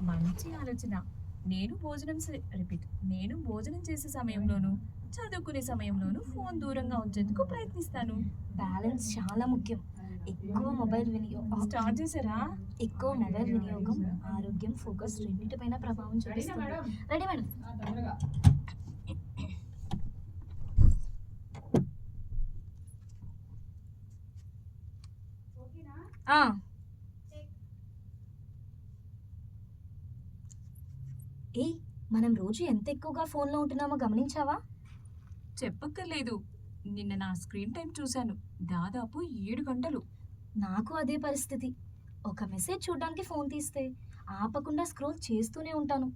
మంచి ఆలోచన. నేను భోజనం చేసే సమయంలోను, చదువుకునే సమయంలోను ఫోను దూరంగా ఉంచేందుకు ప్రయత్నిస్తాను. బ్యాలెన్స్ చాలా ముఖ్యం. ఎక్కువ మొబైల్ వినియోగం స్టార్ట్ చేశారా? ఎక్కువ మొబైల్ వినియోగం ఆరోగ్యం, ఫోకస్ రెండిటిపైన ప్రభావం చూపిస్తుంది. Ready madam. ఆ, ఏయ్, మనం రోజు ఎంత ఎక్కువగా ఫోన్లో ఉంటున్నామో గమనించావా? చెప్పక్కర్లేదు. నిన్న నా స్క్రీన్ టైం చూశాను. దాదాపు 7 గంటలు. నాకు అదే పరిస్థితి. ఒక మెసేజ్ చూడడానికి ఫోన్ తీస్తే ఆపకుండా స్క్రోల్ చేస్తూనే ఉంటాను.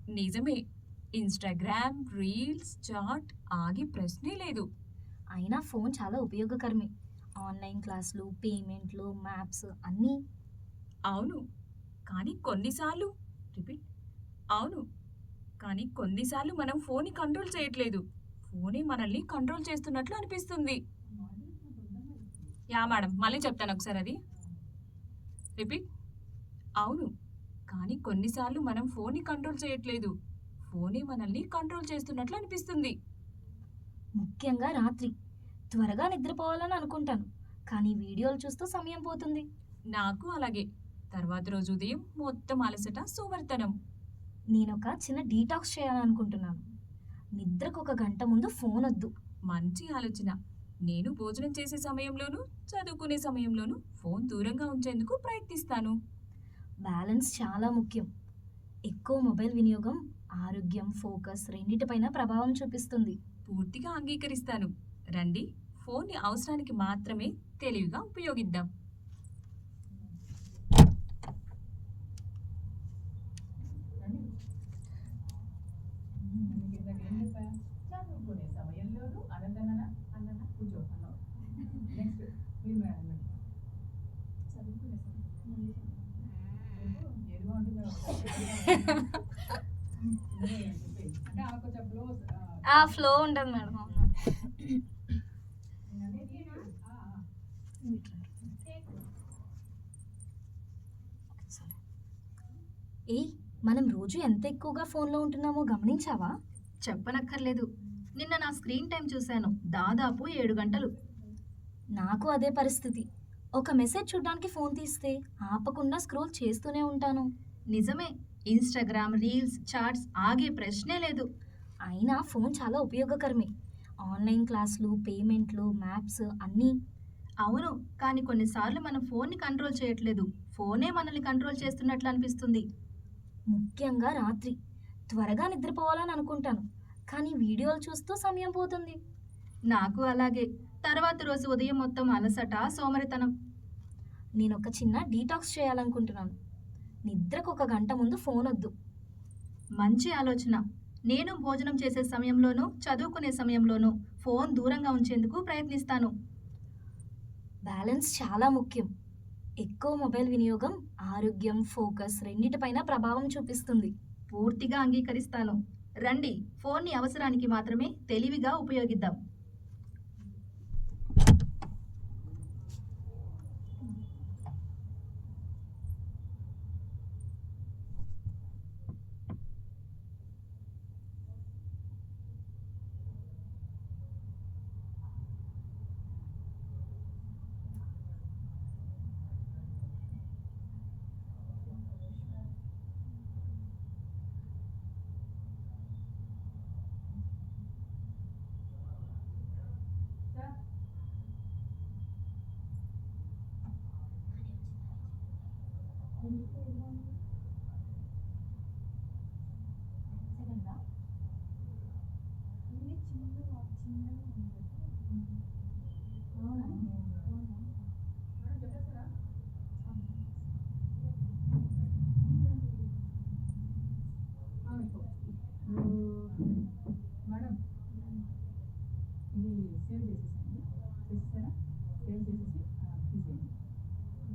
నిజమే. ఇన్‌స్టాగ్రామ్, రీల్స్, చాట్ ఆగే ప్రశ్నే లేదు. అయినా ఫోన్ చాలా ఉపయోగకరమే. ఆన్లైన్ క్లాసులు, పేమెంట్లు, మ్యాప్స్ అన్నీ. అవును. కానీ కొన్నిసార్లు రిపీట్. అవును. కానీ కొన్నిసార్లు మనం ఫోన్‌ని కంట్రోల్ చేయట్లేదు. ఫోనే మనల్ని కంట్రోల్ చేస్తున్నట్లు అనిపిస్తుంది. యాహ్! మేడం. మళ్ళీ చెప్తాను అది. రిపీట్. అవును. కానీ కొన్నిసార్లు మనం ఫోన్‌ని కంట్రోల్ చేయట్లేదు. ఫోనే మనల్ని కంట్రోల్ చేస్తున్నట్లు అనిపిస్తుంది. ముఖ్యంగా రాత్రి. త్వరగా నిద్రపోవాలని అనుకుంటాను. కానీ వీడియోలు చూస్తూ సమయం పోతుంది. నాకు అలాగే. తర్వాత రోజు ఉదయం మొత్తం అలసట, సోమరితనం. నేనొక చిన్న డీటాక్స్ చేయాలనుకుంటున్నాను. నిద్రకు ఒక గంట ముందు ఫోన్ వద్దు. మంచి ఆలోచన. నేను భోజనం చేసే సమయంలోనూ, చదువుకునే సమయంలోనూ ఫోన్ దూరంగా ఉంచేందుకు ప్రయత్నిస్తాను. బ్యాలెన్స్ చాలా ముఖ్యం. ఎక్కువ మొబైల్ వినియోగం ఆరోగ్యం, ఫోకస్ రెండిటిపైన ప్రభావం చూపిస్తుంది. పూర్తిగా అంగీకరిస్తాను. రండి, ఫోన్ని అవసరానికి మాత్రమే తెలివిగా ఉపయోగిద్దాం. చదువుకునే సమయంలోనూ అనదనన అన్నన కూర్చో అన్నావు. నెక్స్ట్ మీరు మేడం చదువుకునే సమయంలో ఏది బాగుంటుందో అంటే ఆమె కొంచెం ఫ్లో ఆ ఫ్లో ఉండదు మేడం. ఏయ్, మనం రోజు ఎంత ఎక్కువగా ఫోన్లో ఉంటున్నామో గమనించావా? చెప్పనక్కర్లేదు. నిన్న నా స్క్రీన్ టైం చూశాను. దాదాపు 7 గంటలు. నాకు అదే పరిస్థితి. ఒక మెసేజ్ చూడడానికి ఫోన్ తీస్తే ఆపకుండా స్క్రోల్ చేస్తూనే ఉంటాను. నిజమే. ఇన్‌స్టాగ్రామ్, రీల్స్, చాట్స్ ఆగే ప్రశ్నే లేదు. అయినా ఫోన్ చాలా ఉపయోగకరమే. ఆన్లైన్ క్లాసులు, పేమెంట్లు, మ్యాప్స్ అన్నీ. అవును. కానీ కొన్నిసార్లు మనం ఫోన్‌ని కంట్రోల్ చేయట్లేదు. ఫోనే మనల్ని కంట్రోల్ చేస్తున్నట్లు అనిపిస్తుంది. ముఖ్యంగా రాత్రి. త్వరగా నిద్రపోవాలని అనుకుంటాను. కానీ వీడియోలు చూస్తూ సమయం పోతుంది. నాకు అలాగే. తర్వాత రోజు ఉదయం మొత్తం అలసట, సోమరితనం. నేనొక చిన్న డీటాక్స్ చేయాలనుకుంటున్నాను. నిద్రకు ఒక గంట ముందు ఫోన్ వద్దు. మంచి ఆలోచన. నేను భోజనం చేసే సమయంలోనూ, చదువుకునే సమయంలోనూ ఫోన్ దూరంగా ఉంచేందుకు ప్రయత్నిస్తాను. బ్యాలెన్స్ చాలా ముఖ్యం. ఎక్కువ మొబైల్ వినియోగం ఆరోగ్యం, ఫోకస్ రెండిటిపైన ప్రభావం చూపిస్తుంది. పూర్తిగా అంగీకరిస్తాను. రండి, ఫోన్ని అవసరానికి మాత్రమే తెలివిగా ఉపయోగిద్దాం. మేడం ఇది సేవ్ చేసేసండి. చేసేసారా? సేవ్ చేసేసి తీసేయండి.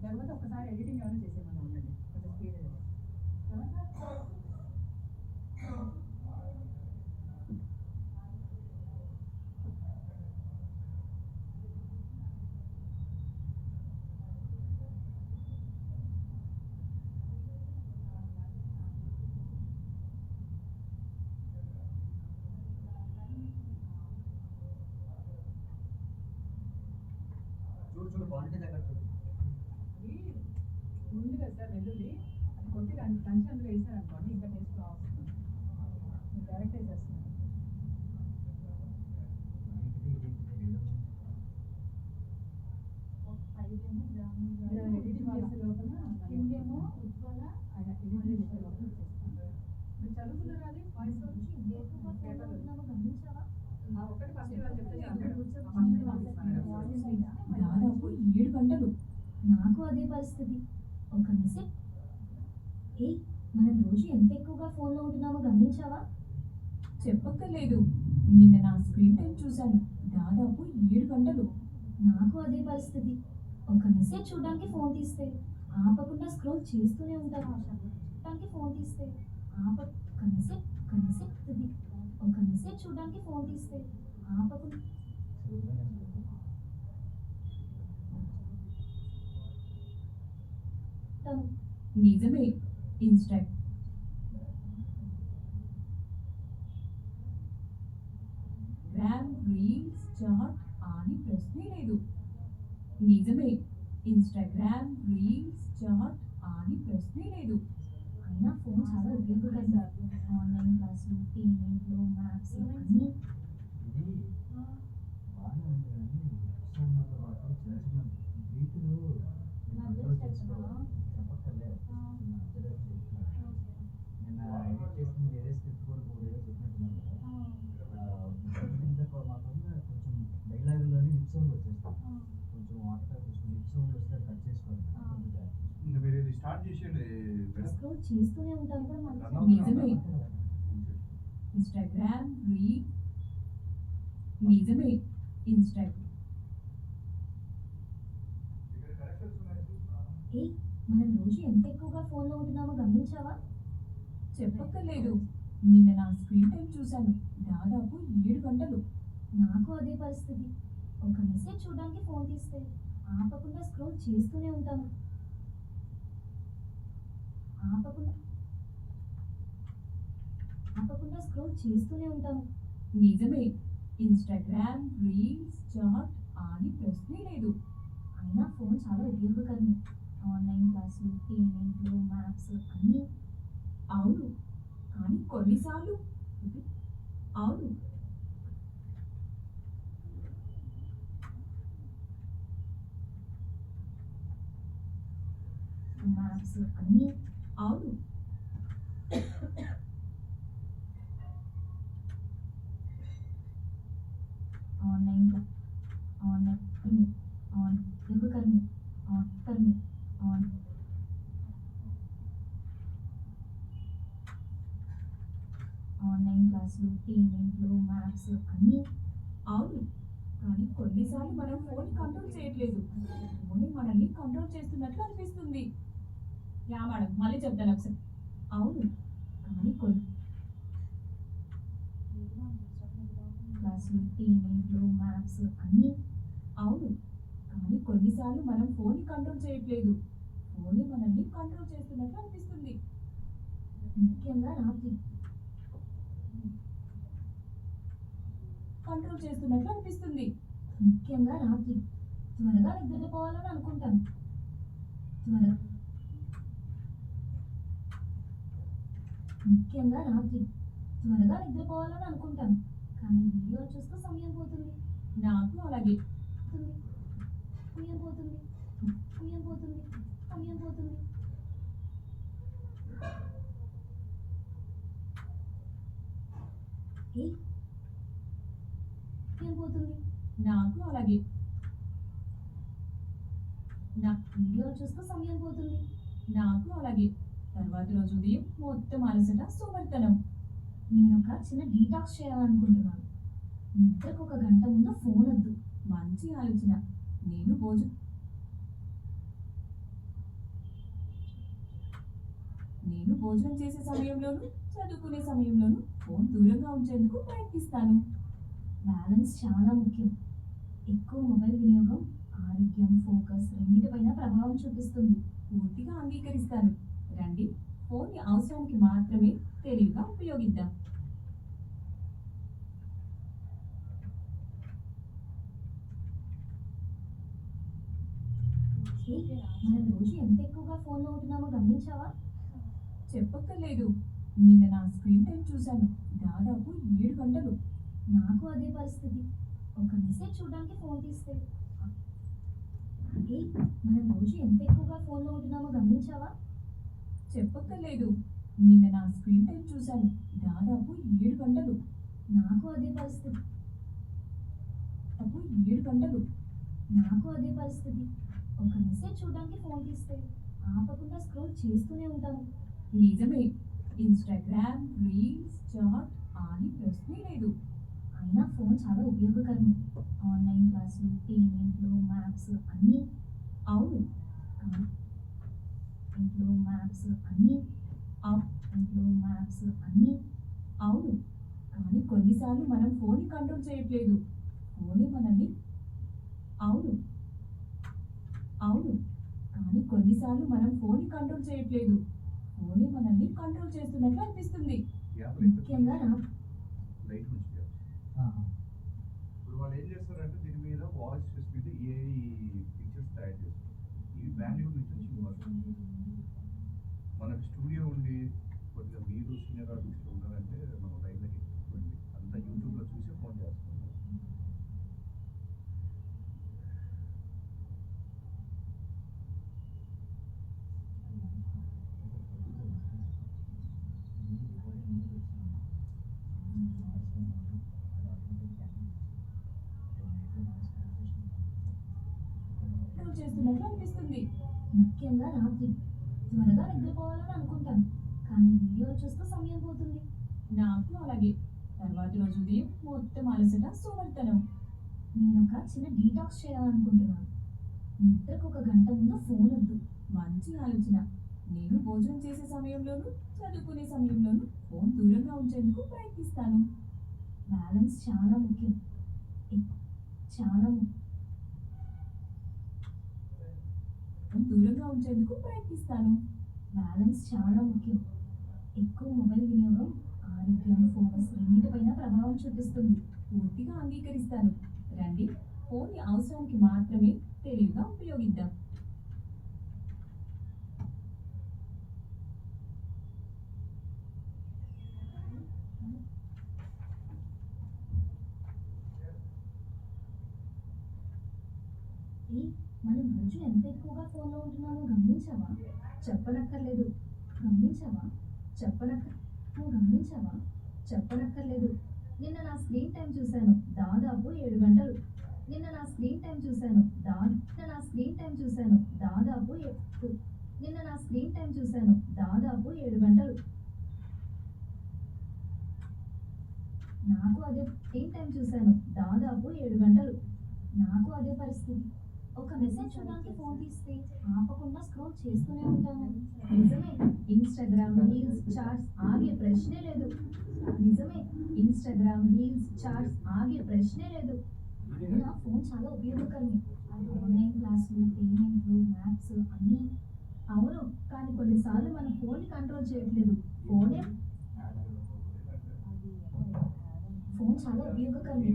తర్వాత ఒకసారి ఎడిటింగ్ ఏమైనా చేసేయమని ఉండండి. కొంచెం స్పీడ్ అది ఉంది కదా సార్ వెల్లుల్లి, అది కొట్టి దంచి అందులో వేసారనుకోండి ఇంకా టేస్ట్ బాగా వస్తుంది. మీరు డైరెక్ట్ వేసేస్తున్నారు. ఇలా ఎడిటింగ్ చేసే లోపల ఆయన ఎడిటింగ్ చేసే లోపల చేస్తాను. మీరు చదువుకున్నారా? అది వాయిస్ ఒకటి ఫస్ట్ వాళ్ళు చెప్తే దాదాపు 7 గంటలు. నాకు అదే పరిస్థితి. ఒక మెసేజ్. ఏ మనం రోజు ఎంత ఎక్కువగా ఫోన్లో ఉంటున్నామో గమనించావా? చెప్పక్కర్లేదు, నిన్న నా స్క్రీన్ టైం చూశాను. దాదాపు 7 గంటలు. నాకు అదే పరిస్థితి. ఒక మెసేజ్ చూడడానికి ఫోన్ తీస్తే ఆపకుండా స్క్రోల్ చేస్తూనే ఉంటాను. చూడడానికి ఫోన్ తీస్తే ఒక మెసేజ్ ఒక మెసేజ్ చూడడానికి ఫోన్ తీస్తే ఆపకుండా నిజమే. ఇన్స్టాగ్రామ్ రీల్స్ చాట్ అని ప్రశ్నే లేదు. నిజమే. ఇన్స్టాగ్రామ్ రీల్స్ చాట్ అని ప్రశ్నే లేదు. అయినా ఫోన్ చాలా ఉపయోగకరం. ఆన్లైన్ క్లాసులు, పేమెంట్లు, మ్యాప్స్ అన్నీ. ఇంకా మీరు ఇది స్టార్ట్ చేసేయండి మేడం. స్క్రోల్ చేస్తూనే ఉంటాను కూడా రన్ మనసు. అవుతుందా? నిజమే. ఇన్స్టాగ్రామ్ రీల్ నిజమే. ఇక్కడ కరెక్షన్స్ ఉన్నాయి చూస్తున్నాను. ఏ మనం రోజు ఎంత ఎక్కువగా ఫోన్లో ఉంటున్నామో గమనించావా? చెప్పక్కర్లేదు, నిన్న నా స్క్రీన్ టైం చూశాను. దాదాపు 7 గంటలు. నాకు అదే పరిస్థితి. ఒక మెసేజ్ చూడడానికి ఫోన్ తీస్తే ఆపకుండా స్క్రోల్ చేస్తూనే ఉంటాను. ఆపకుండా స్క్రోల్ చేస్తూనే ఉంటాను. నిజమే. ఇన్స్టాగ్రామ్ రీల్స్ చాట్ అని ప్రశ్నే లేదు. అయినా ఫోన్ చాలా ఉపయోగకరమే. ఆన్లైన్ క్లాసులు, పేమెంట్లు, మ్యాప్స్ అన్నీ. అవును, కానీ కొన్నిసార్లు అవును మ్యాప్స్ అన్నీ. అవును ఆన్లైన్ ఉపయోగకరమే. ఆన్లైన్ క్లాసులు, పేమెంట్లు, మ్యాప్స్ అన్నీ. అవును, కానీ కొన్నిసార్లు మనం ఫోన్ కంట్రోల్ చేయట్లేదు. ఫోన్ మనల్ని కంట్రోల్ చేస్తున్నట్లు అనిపిస్తుంది. యా మేడం, మళ్ళీ చెప్తాను ఒకసారి. అవును, కానీ క్లాసులు, పేమెంట్లు, మ్యాప్స్ అన్నీ. అవును, కానీ కొన్నిసార్లు మనం ఫోన్ కంట్రోల్ చేయట్లేదు. ఫోన్ మనల్ని కంట్రోల్ చేస్తున్నట్లు అనిపిస్తుంది. ముఖ్యంగా రాత్రి. త్వరగా నిద్రపోవాలని అనుకుంటాను. కానీ వీడియో చూస్తూ సమయం పోతుంది. నాకు అలాగే. సమయం పోతుంది. నాకు అలాగే. వీడియో చూస్తూ సమయం పోతుంది. నాకు అలాగే. తర్వాత రోజు ఉదయం మొత్తం అలసట, సోమరితనం. నేను ఒక చిన్న డీటాక్స్ చేయాలనుకుంటున్నాను. నిద్రకు 1 గంట ముందు ఫోన్ వద్దు. మంచి ఆలోచన. నేను భోజనం చేసే సమయంలోనూ, చదువుకునే సమయంలోనూ ఫోన్ దూరంగా ఉంచేందుకు ప్రయత్నిస్తాను. బ్యాలెన్స్ చాలా ముఖ్యం. ఎక్కువ మొబైల్ వినియోగం ఆరోగ్యం, ఫోకస్ రెండింటిపైన ప్రభావం చూపిస్తుంది. పూర్తిగా అంగీకరిస్తాను. రండి, ఫోన్ని అవసరానికి మాత్రమే తెలివిగా ఉపయోగిద్దాం. హే, మనం రోజు ఎంత ఎక్కువగా ఫోన్లో ఉంటున్నామో గమనించావా? చెప్పక్కర్లేదు. నిన్న నా స్క్రీన్ టైం చూశాను. దాదాపు 7 గంటలు. నాకు అదే పరిస్థితి. ఒక మెసేజ్ చూడడానికి ఫోన్ తీస్తే హే, మనం రోజు ఎంత ఎక్కువగా ఫోన్లో ఉంటున్నామో గమనించావా? చెప్పక్కర్లేదు. నిన్న నా స్క్రీన్ టైం చూశాను. దాదాపు 7 గంటలు. నాకు అదే పరిస్థితి. దాదాపు 7 గంటలు. నాకు అదే పరిస్థితి. ఒక మెసేజ్ చూడడానికి ఫోన్ తీస్తే ఆపకుండా స్క్రోల్ చేస్తూనే ఉంటాను. నిజమే. ఇన్స్టాగ్రామ్, రీల్స్, చాట్ అని ప్రశ్నే లేదు. అయినా ఫోన్ చాలా ఉపయోగకరమే. ఆన్లైన్ క్లాసులు, పేమెంట్లు, మ్యాప్స్ అన్నీ. అవును. కానీ ఇంట్లో మ్యాప్స్ అన్నీ. అవ్- ఇంట్లో మ్యాప్స్ అన్నీ. అవును. కానీ కొన్నిసార్లు మనం ఫోన్ని కంట్రోల్ చేయట్లేదు. ఫోనే మనల్ని అవును. అవును. కానీ కొన్నిసార్లు మనం ఫోన్ని కంట్రోల్ చేయట్లేదు. ఫోనే మనల్ని కంట్రోల్ చేస్తున్నట్లు అనిపిస్తుంది. ముఖ్యంగా లైట్ నుంచి ఇప్పుడు వాళ్ళు ఏం చేస్తారంటే దీని మీద వాయిస్ మీద ఏఐ పిక్చర్స్ తయారు చేస్తారు. ఇవి బెంగళూరు నుంచి వచ్చింది వాళ్ళు. మనకి స్టూడియో ఉండి కొద్దిగా మీరు సీనియర్ ఆర్టిస్ట్లో ఉన్నారంటే మనం లైన్లోకి ఎక్కువండి అంతా యూట్యూబ్లో చూసి ఫోన్ చేస్తున్నాం. కంట్రోల్ చేస్తున్నట్లు అనిపిస్తుంది. ముఖ్యంగా రాత్రి త్వరగా నిద్రపోవాలని అనుకుంటాను, కానీ వీడియోలు చూస్తూ సమయం పోతుంది. నాకు అలాగే. తర్వాత రోజు ఉదయం మొత్తం అలసట, సోమరితనం. నేను ఒక చిన్న డీటాక్స్ చేయాలనుకుంటున్నాను. నిద్రకు ఒక గంట ముందు ఫోన్ వద్దు. మంచి ఆలోచన. నేను భోజనం చేసే సమయంలోనూ, చదువుకునే సమయంలోనూ ఫోన్ దూరంగా ఉంచేందుకు ప్రయత్నిస్తాను. బ్యాలెన్స్ చాలా ముఖ్యం. చాలా ఫోన్ దూరంగా ఉంచేందుకు ప్రయత్నిస్తాను. బ్యాలెన్స్ చాలా ముఖ్యం. ఎక్కువ మొబైల్ వినియోగం ఆరోగ్యం, ఫోకస్ రెండింటిపైన ప్రభావం చూపిస్తుంది. పూర్తిగా అంగీకరిస్తాను. రండి, ఫోన్ని అవసరానికి మాత్రమే తెలివిగా ఉపయోగిద్దాం. ఏ, మనం రోజు ఎంత ఎక్కువగా ఫోన్లో ఉంటున్నామో గమనించావా? చెప్పనక్కర్లేదు. గమనించావా? నువ్వు గమనించావా? చెప్పనక్కర్లేదు. నిన్న నా స్క్రీన్ టైం చూశాను. దాదాపు 7 గంటలు. నిన్న నా స్క్రీన్ టైం చూశాను. నిన్న నా స్క్రీన్ టైం చూశాను. దాదాపు నిన్న నా స్క్రీన్ టైం చూశాను. దాదాపు 7 గంటలు. నాకు అదే స్క్రీన్ టైం చూశాను. దాదాపు 7 గంటలు. నాకు అదే పరిస్థితి. ఒక మెసేజ్ చూడడానికి ఫోన్ తీస్తే ఆపకుండా స్క్రోల్ చేస్తూనే ఉంటాను. నిజమే. ఇన్స్టాగ్రామ్, రీల్స్, చాట్స్ ఆగే ప్రశ్నే లేదు. నిజమే. ఇన్స్టాగ్రామ్, రీల్స్, చాట్స్ ఆగే ప్రశ్నే లేదు. అయినా ఫోన్ చాలా ఉపయోగకరమే. ఆన్లైన్ క్లాసులు, పేమెంట్లు, మ్యాప్స్ అన్నీ. అవును, కానీ కొన్నిసార్లు మనం ఫోన్ని కంట్రోల్ చేయట్లేదు. ఫోన్ చాలా ఉపయోగకరమే.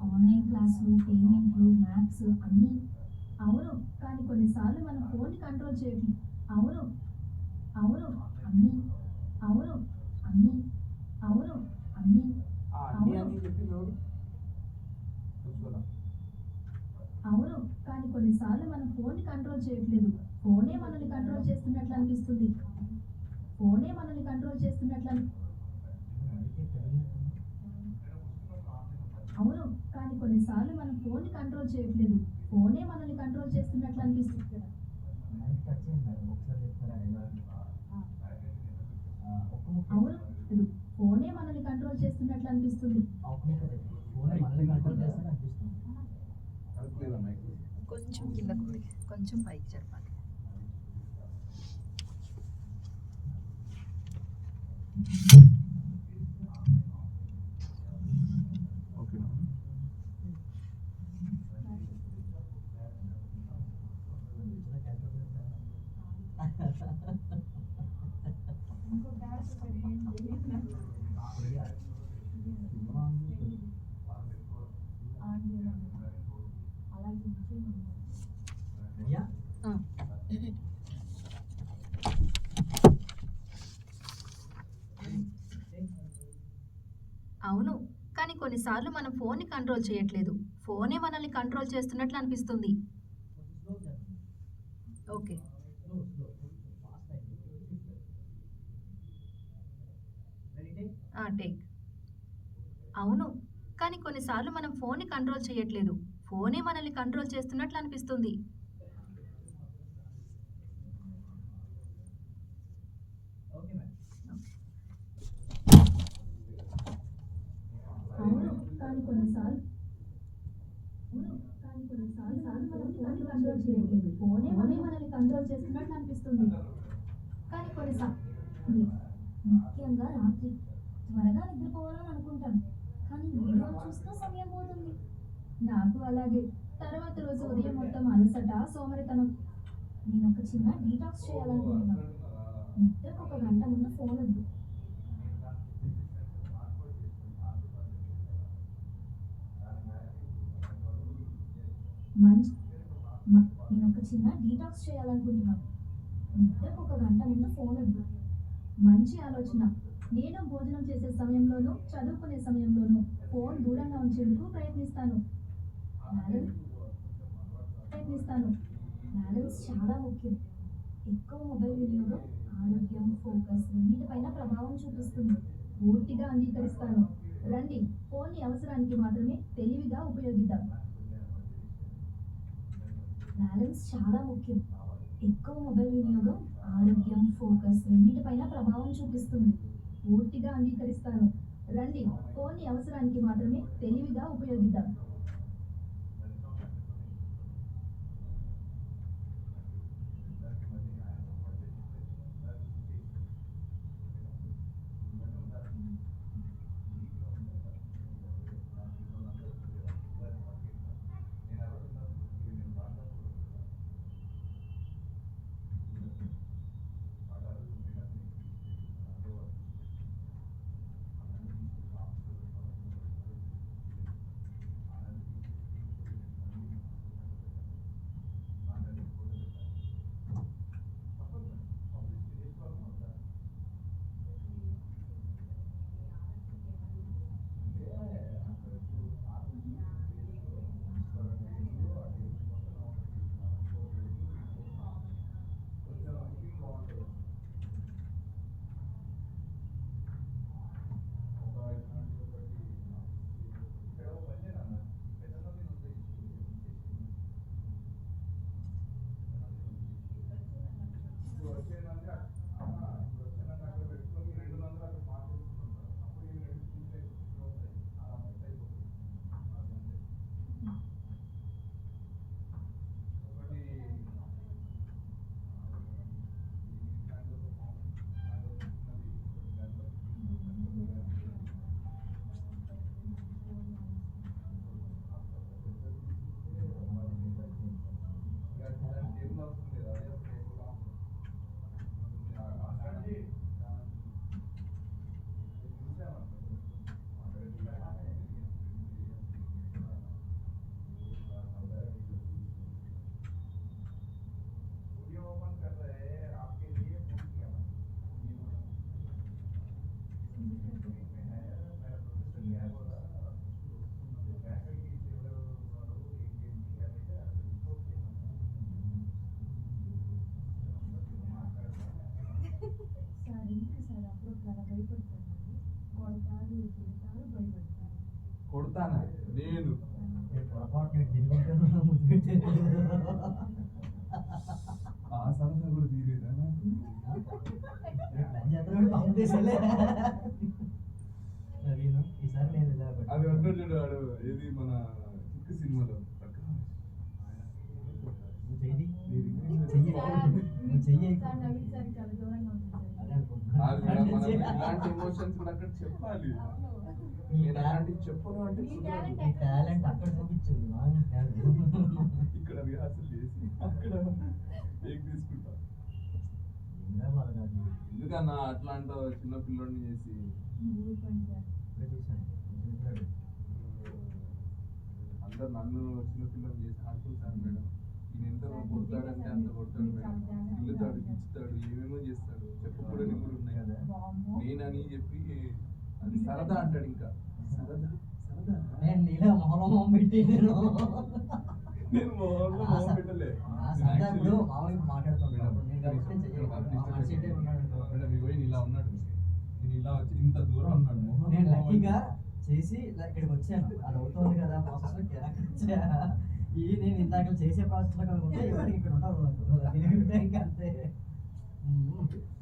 ఆన్లైన్ క్లాసులు, పేమెంట్లు, మ్యాప్స్ అన్నీ. అవును, కానీ కొన్నిసార్లు మనం ఫోన్ని కంట్రోల్ చేయట్లేదు. అవును అన్నీ. అవును అన్నీ. అవును అన్నీ. అవును, కానీ కొన్నిసార్లు మనం ఫోన్ని కంట్రోల్ చేయట్లేదు. ఫోనే మనల్ని కంట్రోల్ చేస్తున్నట్లు అనిపిస్తుంది. అవును, కానీ కొన్నిసార్లు మనం ఫోన్ని కంట్రోల్ చేయట్లేదు. ఫోనే మనల్ని కంట్రోల్ చేస్తున్నట్లు అనిపిస్తుంది. అవును, ఫోనే మనల్ని కంట్రోల్ చేస్తున్నట్లు అనిపిస్తుంది. కొంచెం కిందకు కొంచెం పైకి చెప్పాలి. ఓకేనా? అలాగే ఆ. అవును, కానీ కొన్నిసార్లు మనం ఫోన్ని కంట్రోల్ చేయట్లేదు, ఫోనే మనల్ని కంట్రోల్ చేస్తున్నట్లు అనిపిస్తుంది. ఓకే. టేక్. అవును, కానీ కొన్నిసార్లు మనం ఫోన్ని కంట్రోల్ చేయట్లేదు, ఫోనే మనల్ని కంట్రోల్ చేస్తున్నట్లు అనిపిస్తుంది. అవును, కానీ కొన్నిసార్లు మనం ఫోన్ని కంట్రోల్ చేయట్లేదు, ఫోనే మనల్ని కంట్రోల్ చేస్తున్నట్లు అనిపిస్తుంది. కానీ కొన్నిసార్లు ముఖ్యంగా రాత్రి త్వరగా నిద్రపోవాలని అనుకుంటాం, కానీ వీడియోలు చూస్తూ సమయం పోతుంది. నాకు అలాగే. తర్వాత రోజు ఉదయం మొత్తం అలసట, సోమరితనం. నేను ఒక చిన్న డీటాక్స్ చేయాలనుకుంటున్నాను. నిద్రకు 1 గంట ముందు ఫోన్ వద్దు. నేను ఒక చిన్న డీటాక్స్ చేయాలనుకుంటున్నాను. నిద్రకు 1 గంట ముందు ఫోన్ వద్దు. మంచి ఆలోచన. నేను భోజనం చేసే సమయంలోనూ చదువుకునే సమయంలోనూ ఫోన్ దూరంగా ఉంచేందుకు ప్రయత్నిస్తాను. బ్యాలెన్స్ చాలా ముఖ్యం. ఎక్కువ మొబైల్ వినియోగం ఆరోగ్యం, ఫోకస్ రెండింటిపైన ప్రభావం చూపిస్తుంది. పూర్తిగా అంగీకరిస్తాను. రండి, ఫోన్ని అవసరానికి మాత్రమే తెలివిగా ఉపయోగిద్దాం. బ్యాలెన్స్ చాలా ముఖ్యం. ఎక్కువ మొబైల్ వినియోగం ఆరోగ్యం, ఫోకస్ రెండింటిపైన ప్రభావం చూపిస్తుంది. పూర్తిగా అంగీకరిస్తాను. రండి, ఫోన్ని అవసరానికి మాత్రమే తెలివిగా ఉపయోగిద్దాం. కొడతానా నేను ఆ సరదా కూడా తీరేదా అది అంటాడు చూడు వాడు ఏది మన కిక్ సినిమాలో ఇలాంటి ఎమోషన్స్ కూడా అక్కడ చెప్పాలి. నేను అలాంటివి చెప్పను అంటే టాలెంట్ అక్కడ చూపించు ఇక్కడ రిహార్సల్ చేసి అక్కడ టేక్ తీసుకుంటా. ఎందుకన్నా అట్లాంటి చిన్న పిల్లోడిని చేసి వీళ్ళంతా నన్ను చిన్నపిల్లలు చేసి ఆడుకుంటారు మేడం. ఈయన ఎంత కొడతాడంటే అంత కొడతాడు మేడం. ఇల్లుతాడు, గిచ్చుతాడు, ఏమేమో చేస్తాడు. చెప్పుకోవడానికి కూడా ఉన్నాయి కదా. నేనని చెప్పి అది సరదా అంటాడు. ఇంకా సరదా సరదా నేను నీలా మొహం పెట్టి నేను నేను మొహం పెట్టలే. సరదా ఇప్పుడు మామూలుగా మాట్లాడుతున్నాడు నేను కాబట్టి మేడం ఇగో ఈయన ఇలా ఉన్నాడు. నేను ఇలా వచ్చి ఇంత దూరం ఉన్నాడు. నేను లక్కీగా చేసి ఇలా ఇక్కడికి వచ్చాను. అది అవుతుంది కదా ప్రాసెస్ వచ్చా. నేను ఇందాక చేసే ప్రాసెస్ లో కాకుండా ఇవాళ ఇక్కడ ఉంటాను నాకు ఇంకా అంతే.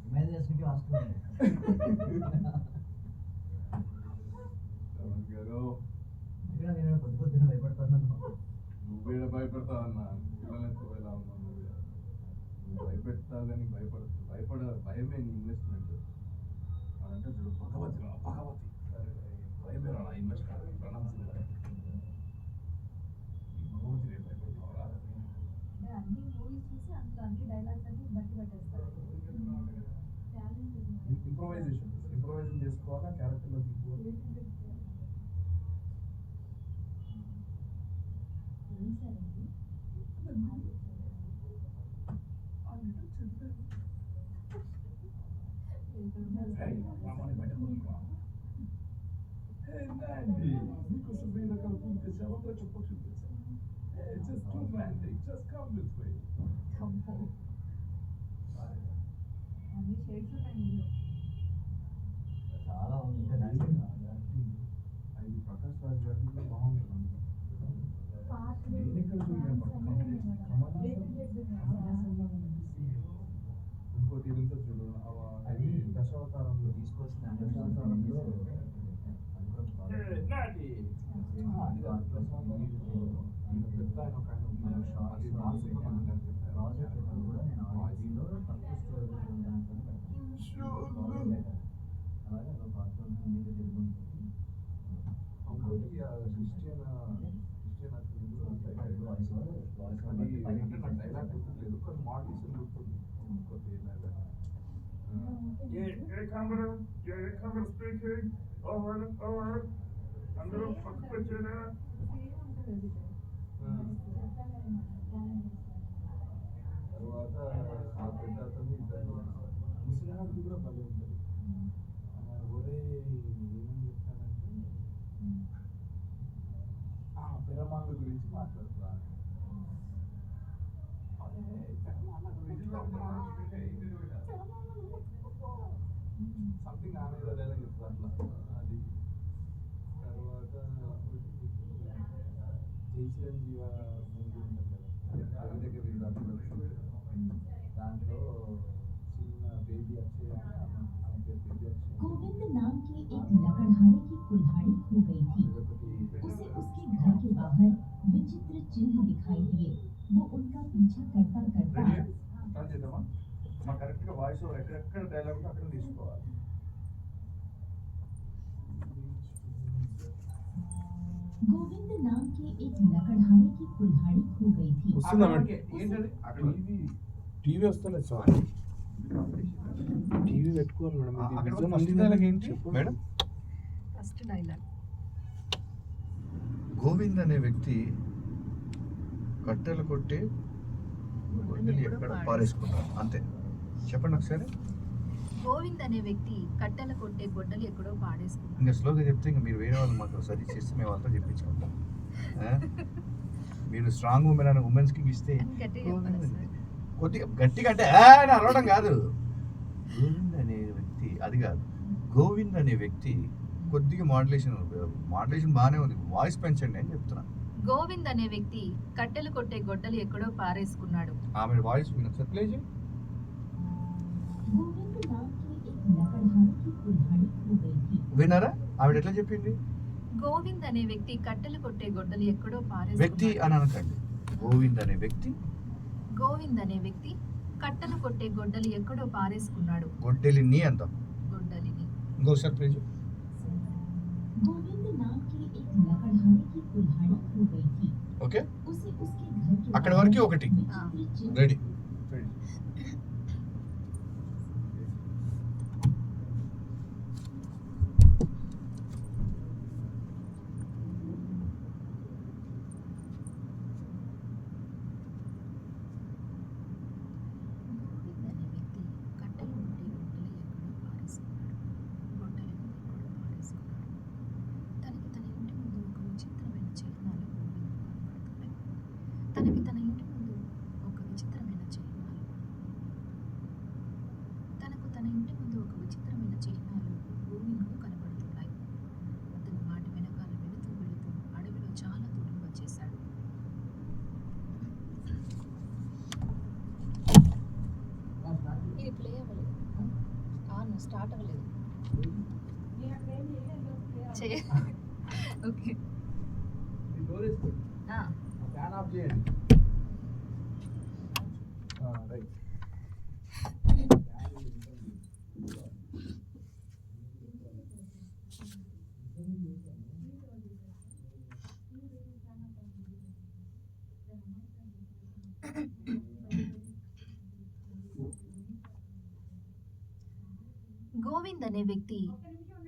ఇమాజినేషన్కి వస్తుంది. గారు ఇక్కడ నేను పొద్దు పొద్దున భయపడుతున్నాను. నువ్వేడ భయపడతావు అన్న. పిల్లలతో ఎలా ఉన్నావు నువ్వు భయపెడతావు కానీ భయపడ భయమే నీ ఇన్వెస్ట్మెంట్ అంటే చూడు. భగవతి భగవతి భయమే రా ఇన్వెస్ట్మెంట్ ప్రణాంసి భగవతి రేపు భయపడతావా? అన్ని మూవీస్ చూసి అందులో అన్ని డైలాగ్స్ అన్ని బట్టి పట్టేస్తారు. ఇంప్రొవైజేషన్ చేసుకోవాలా, క్యారెక్టర్లో దిగిపోవాలి. మీకోసం వేరే రకాల పూలు తెచ్చావా? చెప్పు చూపించాను. Just too romantic. Just come this way. అన్ని షేడ్స్ ఉన్నాయి. చాలా ఉంది ఇంకా అది ప్రకాష్ రాజ్ గారికి కూడా బాగుంటుంది. నేను ఇక్కడ చూడలేదు. ఇంకోటి ఇది ఉంటుంది చూడు. అది దశావతారంలో తీసుకోవాల్సిన దశావతారంలో ప్రాజెక్ట్ కూడా నేను ఆర్టీలో తక్కువ స్టోరీ అలాగే అదొక పాత్ర హిందీలో తెలుగు ఉంటుంది. డైలాగ్ గుర్తులేదు కానీ మోడల్స్ గుర్తుంది. camera speaking. All right. అందరూ పక్కకు వచ్చేనా? తర్వాత ఆ పెద్ద అతను ఇద్దరు ముసలిహాడు కూడా భలే ఉంటుంది. ఒరే ఏమని చెప్తానంటే పెరమాళ్ళ గురించి మాట్లాడుతున్నాను. సంథింగ్ అనేది అదేలా చెప్తారు అట్లా. అది తర్వాత జై చిరంజీవ మూవీ ఉంటుంది కదా, రవి దగ్గర దాంట్లో చిన్న బేబీ అక్షయ్ అని ఆమె పేరు బేబీ అక్షయ్. गोविंद नाम की एक लकड़हारे की कुल्हाड़ी खो गई थी। उसे उसके घर के बाहर विचित्र चिन्ह दिखाई दिए। वो उनका पीछा करता करता స్టార్ట్ చేద్దామా? మా కరెక్ట్గా వాయిస్ ఓవర్ ఎక్కడెక్కడ డైలాగ్ ఉంటే అక్కడ తీసుకోవాలి. गोविंद नाम की एक लकड़हारे की कुल्हाड़ी खो गई थी। ఏంటంటే అక్కడ టీవీ వస్తలేదు సార్. టీవీ పెట్టుకోవాలి మేడం. అక్కడ ఫస్ట్ డైలాగ్ ఏంటి మేడం? ఫస్ట్ డైలాగ్ గోవింద్ అనే వ్యక్తి కట్టెలు కొట్టి గొడ్డలి ఎక్కడ పారేసుకున్నారు అంతే. చెప్పండి ఒకసారి. గోవింద్ అనే వ్యక్తి కట్టెల కొట్టే గొడ్డలి ఎక్కడో పాడేసుకున్నాడు. ఇంకా స్లోగా చెప్తే ఇంకా మీరు వేరే వాళ్ళు మాకు సజెస్ట్ చేస్తే మేము వాళ్ళతో చెప్పించుకుంటాం. మీరు స్ట్రాంగ్ ఉమెన్ అని ఉమెన్స్కి ఇస్తే గట్టిగా చెప్పాలి సార్. కొద్దిగా గట్టిగా అంటే అని అరవడం కాదు. గోవింద్ అనే వ్యక్తి అది కాదు. గోవింద్ అనే వ్యక్తి కొద్దిగా మాడ్యులేషన్ బాగానే ఉంది, వాయిస్ పెంచండి అని చెప్తున్నా. గోవింద్ అనే వ్యక్తి కట్టెలు కొట్టే గొడ్డలి ఎక్కడో పారేసుకున్నాడు. ఆమె వాయిస్ ఒకసారి ప్లే చేయి. गोविंद नाम की एक लकड़हारे की कुल्हाड़ी खो गई थी। విన్నారా ఆవిడ ఎట్లా చెప్పింది? గోవింద్ అనే వ్యక్తి కట్టెలు కొట్టే గొడ్డలి ఎక్కడో వ్యక్తి పారేసుకున్నాడు. అని అనకండి. గోవింద్ అనే వ్యక్తి గోవింద్ అనే వ్యక్తి కట్టెలు కొట్టే గొడ్డలి ఎక్కడో పారేసుకున్నాడు. గొడ్డలిని అంటాం. గొడ్డలిని ఇంకోసారి ప్లే చేయి. गोविंद नाम की एक लकड़हारे की कुल्हाड़ी खो गई थी। ఓకే, उसे उसके घर के అక్కడ వరకు ఒకటి विचित्र चिन्ह రెడీ. స్టార్ట్ అవ్వలేదు ఓకే డోర్ వేసుకోండి ఫ్యాన్ ఆఫ్ చేయండి రైట్ గోవింద్ అనే వ్యక్తి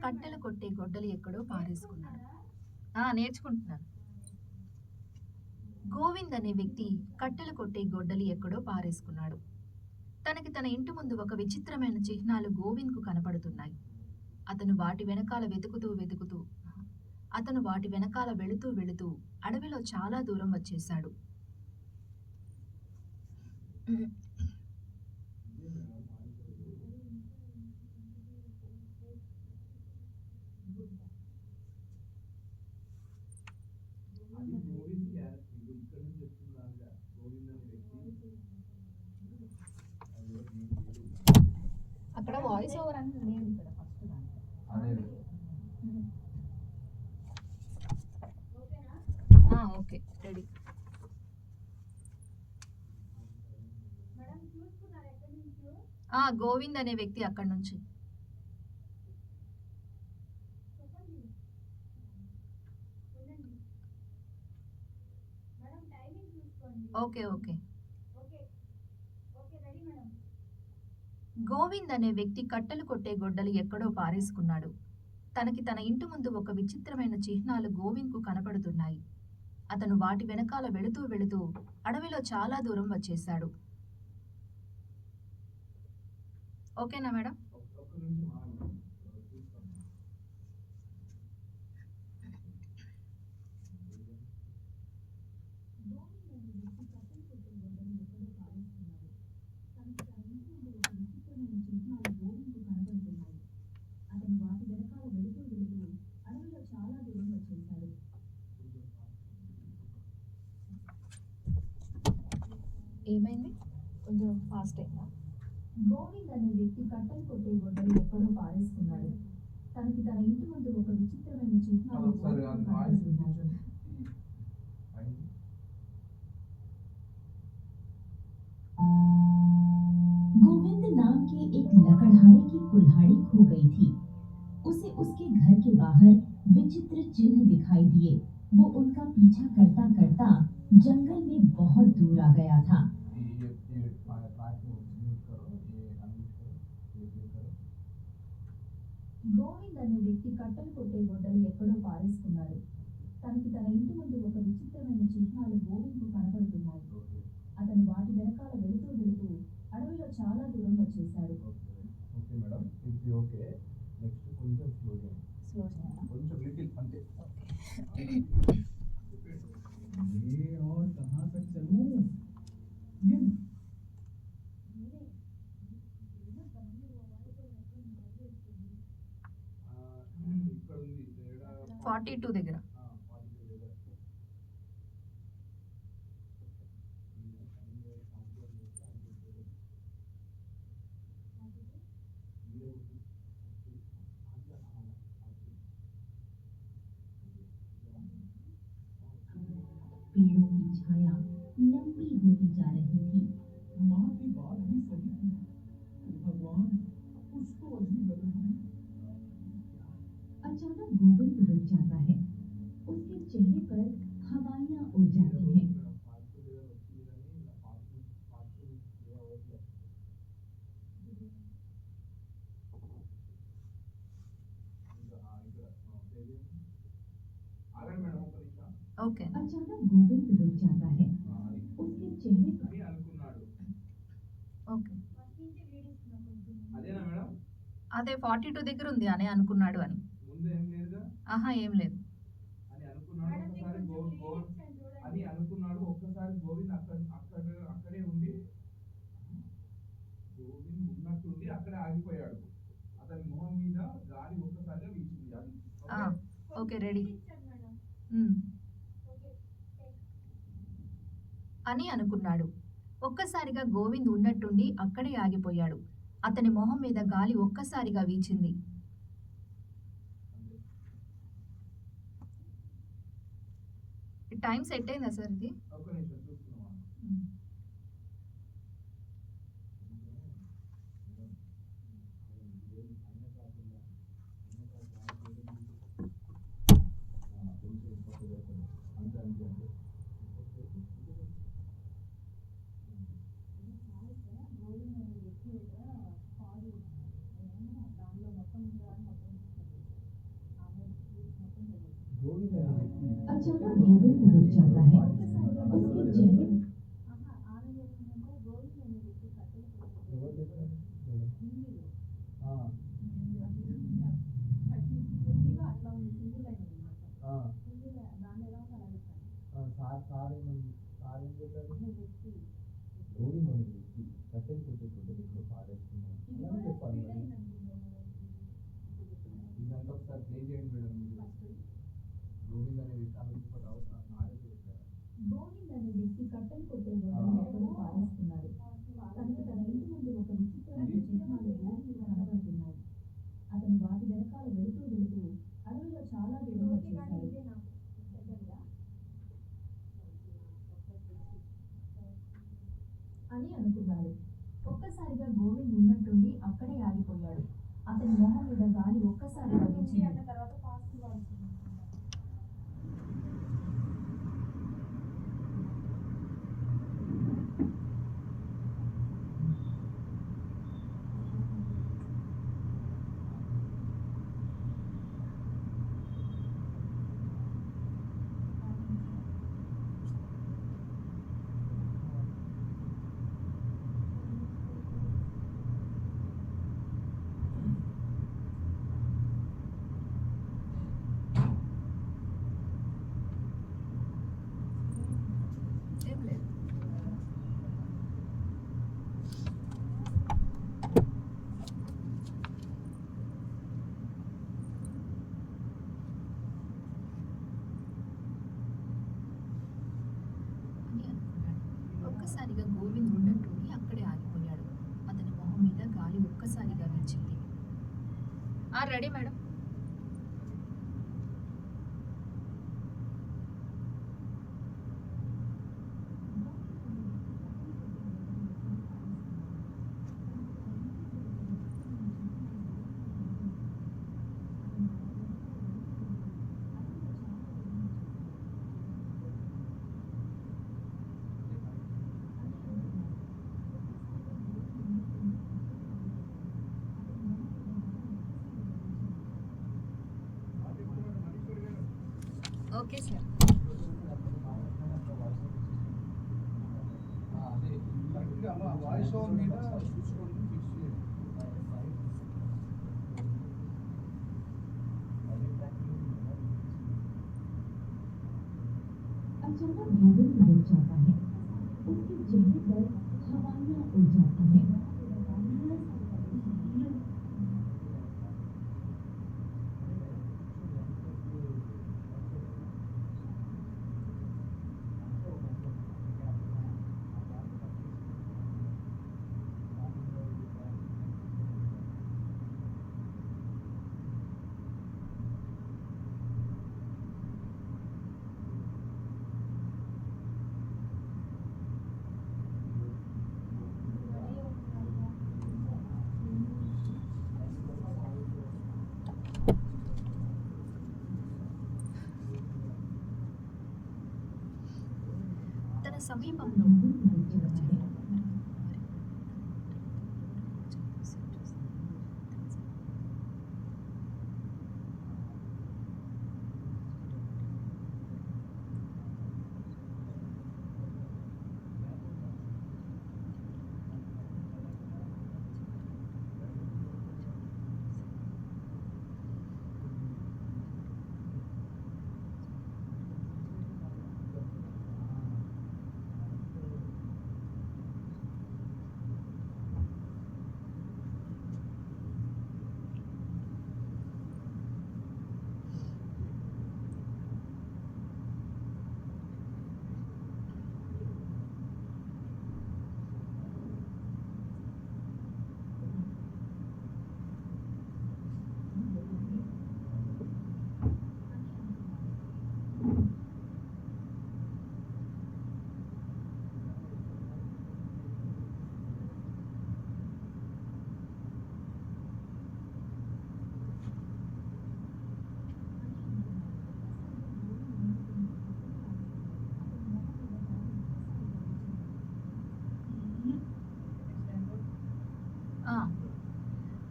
కట్టెలు కొట్టే గొడ్డలి ఎక్కడో పారేసుకున్నాడు. నేర్చుకుంటున్నాను. గోవింద్ అనే వ్యక్తి కట్టెలు కొట్టే గొడ్డలి ఎక్కడో పారేసుకున్నాడు. తనకి తన ఇంటి ముందు ఒక విచిత్రమైన చిహ్నాలు గోవింద్కు కనపడుతున్నాయి. అతను వాటి వెనకాల వెళుతూ అడవిలో చాలా దూరం వచ్చేశాడు. అది గోవింద్ క్యారెక్టర్ ఇక్కడ నుంచి చెప్తున్నారుగా గోవింద్ అనే వ్యక్తి అక్కడ వాయిస్ ఓవర్ అని లేదు ఇక్కడ ఫస్ట్ అదే ఓకే రెడీ. గోవింద్ అనే వ్యక్తి అక్కడి నుంచి. Okay okay. గోవింద్ అనే వ్యక్తి కట్టెలు కొట్టే గొడ్డలి ఎక్కడో పారేసుకున్నాడు. తనకి తన ఇంటి ముందు ఒక విచిత్రమైన చిహ్నాలు గోవింద్కు కనపడుతున్నాయి. అతను వాటి వెనకాల వెళుతూ అడవిలో చాలా దూరం వచ్చేశాడు. ఓకేనా మేడం? ఒక్క నిమిషం ఆగండి. ఏమైంది? కొంచెం ఫాస్ట్ అయిందా? గోవింద్ అనే వ్యక్తి కట్టెలు కొట్టే గొడ్డలి ఎక్కడో పారేసుకున్నాడు. తనకి తన ఇంటి ముందు ఒక విచిత్రమైన చిహ్నాలు ఒకసారి ఆ వాయిస్ వినిపించండి. गोविंद नाम के एक लकड़हारे की कुल्हाड़ी खो गई थी। उसे उसके घर के बाहर विचित्र चिन्ह दिखाई दिए। वो उनका पीछा करता करता जंगल में बहुत दूर आ गया था। గోవింద్ అనే వ్యక్తి కట్టెలు కొట్టే గొడ్డలి ఎక్కడో పారేసుకున్నాడు. తనకి తన ఇంటి ముందు ఒక విచిత్రమైన చిహ్నాలు గోవింద్కు కనపడుతున్నాయి. అతను వాటి వెనకాల వెళుతూ అడవిలో చాలా దూరం వచ్చేశాడు. ఓకే మేడం, ఇది ఓకే. నెక్స్ట్ కొంచెం స్లో చేయండి. కొంచెం లిటిల్ అంతే. ये और कहाँ तक चलूं? ये ఇక్కడ ఉంది 42 దగ్గర. 42 దగ్గర. पेड़ों की छाया लंबी होती जा रही थी। माँ की बात भी सही थी। भगवान, कुछ तो अजीब लग रहा है। अचानक गोविंद रुक जाता है। उसके चेहरे पर हवाइयां उड़ जाती हैं। ఓకే. अचानक गोविंद रुक जाता है। उसके चेहरे पर అని అనుకున్నాడు. ఓకే. అదేనా మేడం? అదే 42 దగ్గర ఉంది అని అనుకున్నాడు అని. ముందు ఏం లేదుగా ఏం లేదు. అని అనుకున్నాడు. ఒక్కసారి అని అనుకున్నాడు. ఒక్కసారి గోవింద్ అక్కడే ఉండి గోవింద్ ఉన్నట్టుండి అక్కడే ఆగిపోయాడు. అతని మొహం మీద గాలి ఒక్కసారిగా వీచింది. అది ఓకే రెడీ అని అనుకున్నాడు. ఒక్కసారిగా గోవింద్ ఉన్నట్టుండి అక్కడే ఆగిపోయాడు. అతని మొహం మీద గాలి ఒక్కసారిగా వీచింది. టైం సెట్ అయిందా సార్ ఇది? ఒక్క నిమిషం చూస్తున్నావా? अचानक गोविंद रुक जाता है। उसके चेहरे ఇదంతా ఒకసారి ప్లే చేయండి మేడం. మీరు గోవింద్ అనే వ్యక్తి ఆలోచించారు. గోవింద్ అనే వ్యక్తి కట్టెలు కొట్టే గొడవను ఎక్కడో పారేస్తున్నాడు. తనకి తన ఇంటి ముందు ఒక విచిత్రమైన చిహ్నాలు గోవింద్కు కనబడుతున్నాయి. అతను వాటి వెనకాల వెళుతూ వెళుతూ అడవిలో చాలా దూరం వచ్చేశాడు. అని అనుకున్నాడు. ఒక్కసారిగా గోవింద్ ఉన్నట్టుండి అక్కడే ఆగిపోయాడు. అతని మొహం మీద గాలి ఒక్కసారిగా వీచింది. ఏం లేదు. అని అనుకున్నాడు. ఒక్కసారిగా గోవింద్ ఉన్నట్టుండి అక్కడే ఆగిపోయాడు. అతని మొహం మీద గాలి ఒక్కసారిగా వీచింది. Ready madam. Okay sir. అదే కరెక్ట్గా అమ్మ వాయిస్ ఓవర్ మీద చూసుకోండి, ఫిక్స్ చేయండి. अचानक गोविंद रुक जाता है। उसके चेहरे पर हवाइयां उड़ जाती हैं। తన సమీపంలో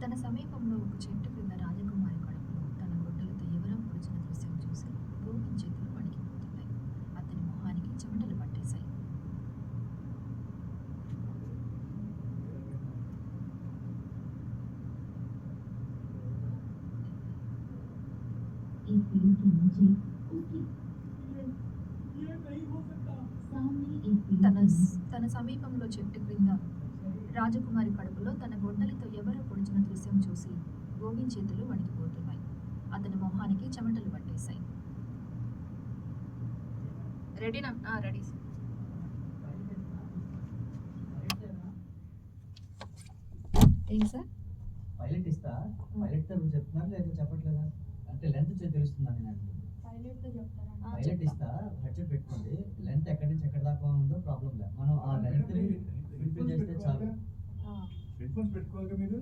తన సమీపంలో ఒక చెట్టు క్రింద రాజకుమారి కడుపులో తన గొడ్డలతో ఎవరో పొడిచిన దృశ్యం చూసి గోవింద్ చేతులు వణికిపోతున్నాయి. అతని మొహానికి చెమటలు పట్టేశాయి. एक पेड़ के नीचे उसके ये नहीं हो सकता। सामने एक पेड़ తన के नीचे తన సమీపంలో చెట్టు క్రింద రాజకుమారి కడుపులో తన గొడ్డలితో ఎవరో పొడిచిన దృశ్యం చూసి గోవింద్ చేతులు వణికిపోతున్నాయి. అతని మొహానికి చెమటలు పట్టేశాయి. రెడీనా? రెడీ. ఏం సార్? పైలట్ ఇస్తా, పైలట్ తో చెప్తున్నారు లేదా చెప్పట్లేదా? అంటే లెంత్ తెలుస్తుందా నేను అంటుంది. పైలట్ ఇస్తా, హెడ్సెట్ పెట్టుకోండి, లెంత్ ఎక్కడి నుంచి ఎక్కడి దాకా ఉందో ప్రాబ్లం లేదు, మనం ఆ లెంత్ ని ఫుల్ఫిల్ చేస్తే చాలు. హెడ్ ఫోన్స్ పెట్టుకోవాలి మీరు,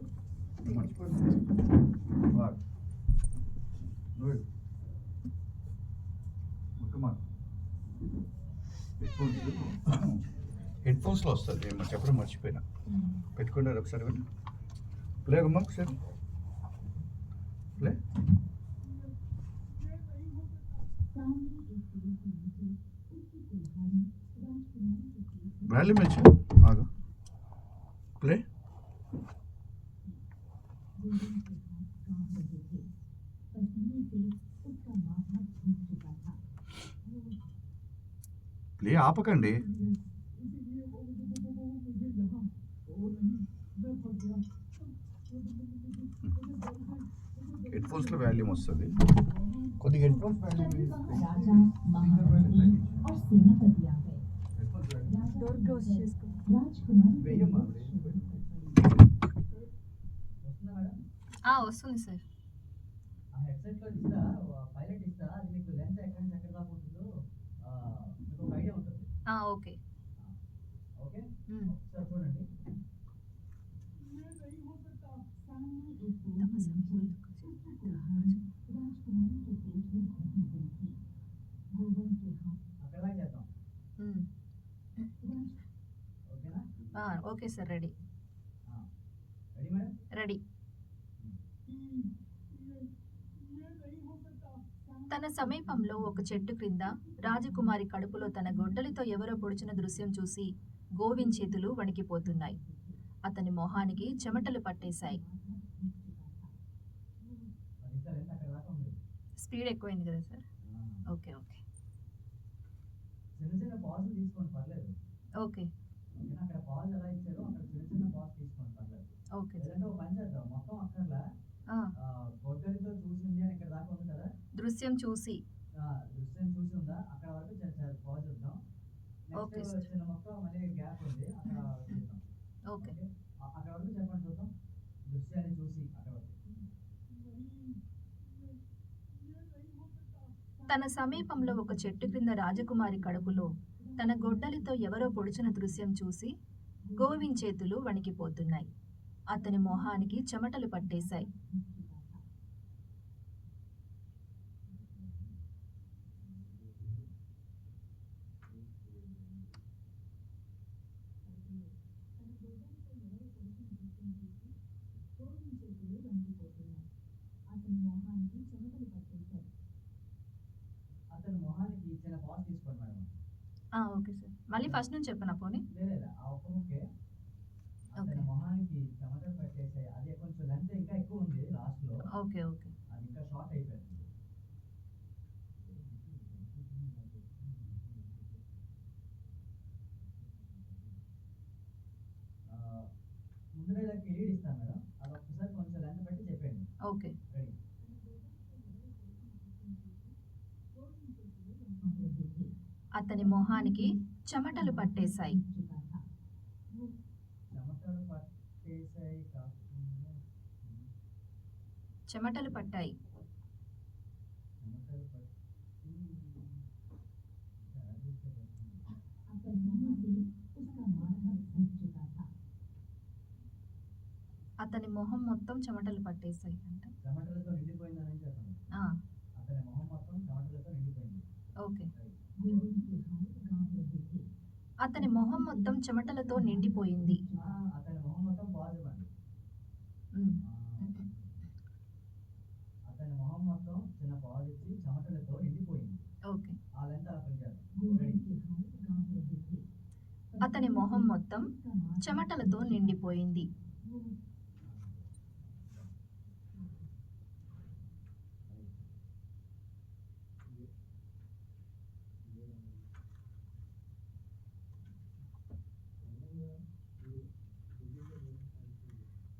మర్చిపోతుంది. హెడ్ ఫోన్స్లో వస్తుంది, నేను చెప్పడం మర్చిపోయినా. పెట్టుకున్నారు ఒకసారి విని ప్లే అమ్మా, ఒకసారి ప్లే. सामने एक पेड़ के नीचे उसकी कुल्हाड़ी राजकुमारी के पेट में వాల్యూమ్ ఇచ్చి ఆగా, ప్లే. गोविंद के हाथ कांप रहे थे। पसीने से उसका माथा भीग चुका था। ప్లే ఆపకండి. इसीलिए वो मुझे यहाँ, ओ नहीं, मैं फंस गया। హెడ్ ఫోన్స్లో వాల్యూమ్ వస్తుంది, కొద్దిగా హెడ్ ఫోన్స్ तभी वहाँ राजा महामंत्री और सेनापति आ गए। డోర్ క్లోజ్ చేసుకో. राजकुमारी को वेयम्मा, बहुत वेयम्मा। शुरू వస్తుందా మేడం? వస్తుంది సార్. ఆ హెడ్సెట్ లో ఇస్తా, పైలట్ ఇస్తా, అది మీకు లెంత్ ఎక్కడి నుంచి ఎక్కడి దాకా ఉంటుందో మీకు ఒక ఐడియా ఉంటుంది. ఓకే. ఓకే, మ్మ్. ఒకసారి చూడండి. ये नहीं हो सकता। सामने एक पेड़ के नीचे उसकी कुल्हाड़ी राजकुमारी के पेट में भरी हुई थी। गोविंद के हाथ అక్కడ దాకా చేద్దాం, మ్మ్. ఓకేనా? Okay sir, ready. Ready madam? Ready. ये नहीं हो सकता। తన సమీపంలో ఒక చెట్టు క్రింద రాజకుమారి కడుపులో తన గొడ్డలితో ఎవరో పొడిచిన దృశ్యం చూసి గోవింద్ చేతులు వణికిపోతున్నాయి. అతని మొహానికి చెమటలు పట్టేశాయి. అది ఇంకా లెంత్ అక్కడ దాకా ఉంది. స్పీడ్ ఎక్కువైంది కదా సార్? ఆ, ఓకే ఓకే చిన్న చిన్న పాజులు తీసుకోండి, పర్లేదు. ఓకే ఓకేనా? అక్కడ పాజ్ ఎలా ఇచ్చారో అక్కడ చిన్న చిన్న పాజ్ తీసుకోండి, పర్లేదు. Okay sir. లేదంటే ఒక పని చేద్దాం, మొత్తం అక్కర్లా, గొడ్డలితో చూసింది అని ఇక్కడ దాకా ఉంది కదా, దృశ్యం చూసి. దృశ్యం చూసి ఉందా అక్కడ వరకు చిన్న పాజ్ ఇద్దాం. Okay next sir. చిన్న మొత్తం మళ్ళీ గ్యాప్ ఉంది, అక్కడ చూద్దాం. ఓకే. ఓకే, అక్కడ వరకు చెప్పండి చూద్దాం, దృశ్యాన్ని చూసి అక్కడ వరకు. తన సమీపంలో ఒక చెట్టు క్రింద రాజకుమారి కడుపులో తన గొడ్డలితో ఎవరో పొడిచిన దృశ్యం చూసి గోవింద్ చేతులు వణికిపోతున్నాయి. అతని మొహానికి చెమటలు పట్టేశాయి. అతని మొహానికి చిన్న పాజ్ తీసుకోండి మేడం. Okay sir. మళ్ళీ ఫస్ట్ నుంచి చెప్పనా పోనీ? లేదా ఆ ఒక్క ముక్కే అతని మొహానికి చెమటలు పెట్టేసాయి. అదే కొంచెం లెంత్ ఇంకా ఎక్కువ ఉంది లాస్ట్ లో, ఓకే ఓకే అది ఇంకా షార్ట్ అయిపోయింది. ముందుగా ఇలా కెరీర్ ఇస్తాను మేడం, అది ఒక్కసారి కొంచెం లెంత్ పెట్టి చెప్పండి. ఓకే. రెడీ? అతని మొహానికి చెమటలు పట్టేశాయి. చెమటలు పట్టేసాయి కాకుండా చెమటలు పట్టాయి. చెమటలు పట్టి అతని మొహం మొత్తం చెమటలు పట్టేశాయి అంట. చెమటలతో నిండిపోయిందని చెప్పండి. అతని మొహం మొత్తం చెమటలతో నిండిపోయింది. ఓకే. అతని మొహం మొత్తం చెమటలతో నిండిపోయింది. అతని మొహం మొత్తం పాజ్ ఇవ్వండి. మ్మ్. వచ్చి చెమటలతో నిండిపోయింది. ఓకే. ఆ లెంత్ అలా ఫిల్ చేద్దాం. गोविंद రెడీ? के हाथ कांप रहे थे। అతని మొహం మొత్తం చెమటలతో నిండిపోయింది.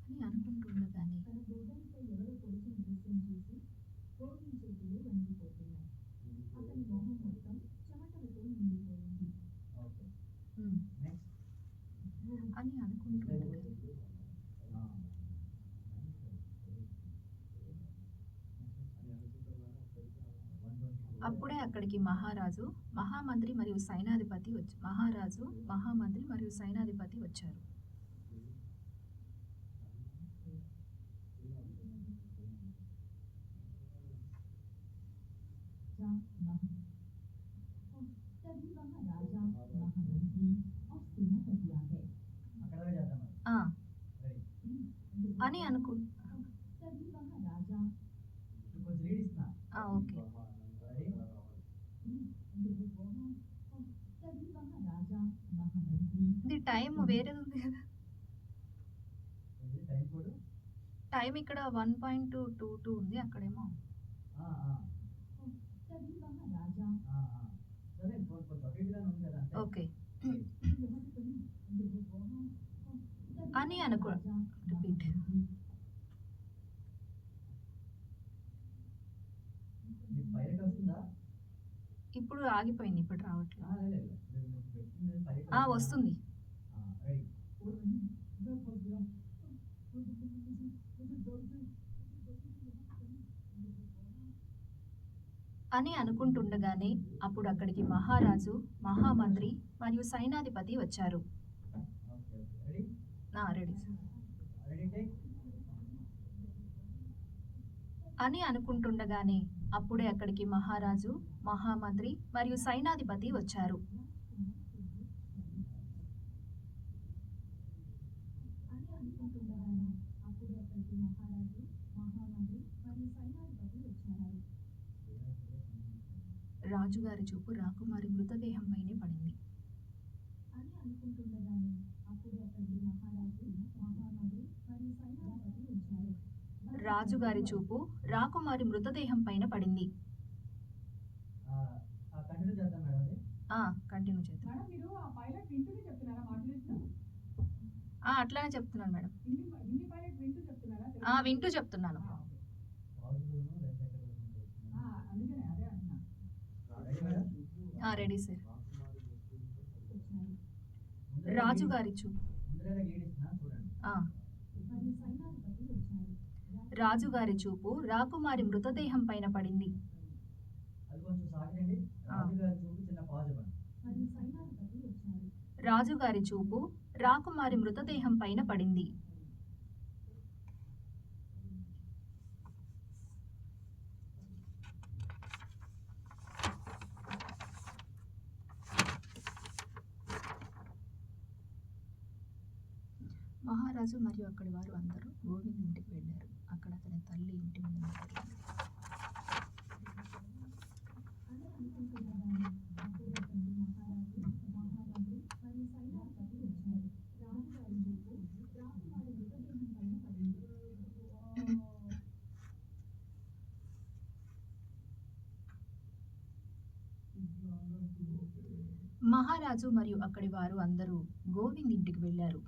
అని అనుకుంటుండగానే తన గోడలపై ఎవరో పొడిచిన దృశ్యం చూసి గోవింద్ చేతులు వణికిపోతున్నాయి. అతని మొహం మొత్తం చెమటలతో నిండిపోయింది. ఓకే. "ఉమ్" నెక్స్ట్. అని అనుకుంటుండగానే అప్పుడే అక్కడికి మహారాజు, మహామంత్రి మరియు సైనాధిపతి వచ్చారు. तभी वहाँ राजा, महामंत्री और सेनापति आ गए। అక్కడ దాకా చేద్దాం మరి. ఆ రెడీ? అని అనుకు तभी वहाँ राजा, ఇప్పుడు కొంచెం లీడ్ ఇస్తున్నా. ఓకే. రెడీ? तभी वहाँ राजा, महामंत्री ఇది టైం వేరేది ఉంది కదా. ఇది టైం కోడ్. టైం ఇక్కడ 1.22 ఉంది, అక్కడేమో तभी वहाँ राजा, సరే కొంచెం అటు ఇటుగానే ఉంది కదా అంతే. ఓకే. तभी అని అనుకో राजा, రిపీట్. మీకు పైలట్ వస్తుందా? ఇప్పుడు ఆగిపోయింది, ఇప్పుడు రావట్లేదు. లేదు మీరు పెట్టింది పైలట్ వస్తుంది. రెడీ? అని అనుకుంటుండగానే అప్పుడు అక్కడికి మహారాజు, మహామంత్రి మరియు సైనాధిపతి వచ్చారు. Okay. Ready? Ready sir. Ready take. అని అనుకుంటుండగానే అప్పుడే అక్కడికి మహారాజు, మహామంత్రి మరియు సైనాధిపతి వచ్చారు. అని అనుకుంటుండగానే అప్పుడు అక్కడికి మహారాజు, మహామంత్రి మరియు సైనాధిపతి వచ్చారు. రాజుగారి చూపు రాకుమారి మృతదేహంపైనే పడింది. అని అనుకుంటుండగానే అప్పుడు అక్కడికి మహారాజు, మహామంత్రి మరియు సైనాధిపతి వచ్చారు. రాజుగారి చూపు రాకుమారి మృతదేహం పైన పడింది. కంటిన్యూ చేద్దాం మేడం. అది కంటిన్యూ చేద్దాం. మేడం మీరు ఆ పైలట్ వింటూనే చెప్తున్నారా మాట్లాడుతున్నా? అట్లానే చెప్తున్నాను మేడం. హిందీ పైలట్ వింటూ చెప్తున్నారా? వింటూ చెప్తున్నాను. అందుకనే అదే అంటున్నా. Ready madam? Ready sir. రాజుగారి చూపు ముందరే లీడ్ ఇస్తున్నా చూడండి. మరియు సైనాధిపతి వచ్చారు. రాజుగారి చూపు రాకుమారి మృతదేహం పైన పడింది. అది కొంచెం సాగండి. రాజుగారి చూపు చిన్న పాజ్ ఇవ్వండి. మరియు సైనాధిపతి వచ్చారు. రాజుగారి చూపు రాకుమారి మృతదేహం పైన పడింది. మహారాజు మరియు అక్కడి వారు అందరూ గోవింద్ ఇంటికి వెళ్ళారు. అక్కడ అతని తల్లి ఇంటి ముందు నిలబడింది. అని అనుకుంటుండగానే అప్పుడు అక్కడికి మహారాజు, మహామంత్రి మరియు సైనాధిపతి వచ్చారు. రాజుగారి చూపు రాకుమారి మృతదేహం పైన పడింది. మహారాజు మరియు అక్కడి వారు అందరూ గోవింద్ ఇంటికి వెళ్ళారు.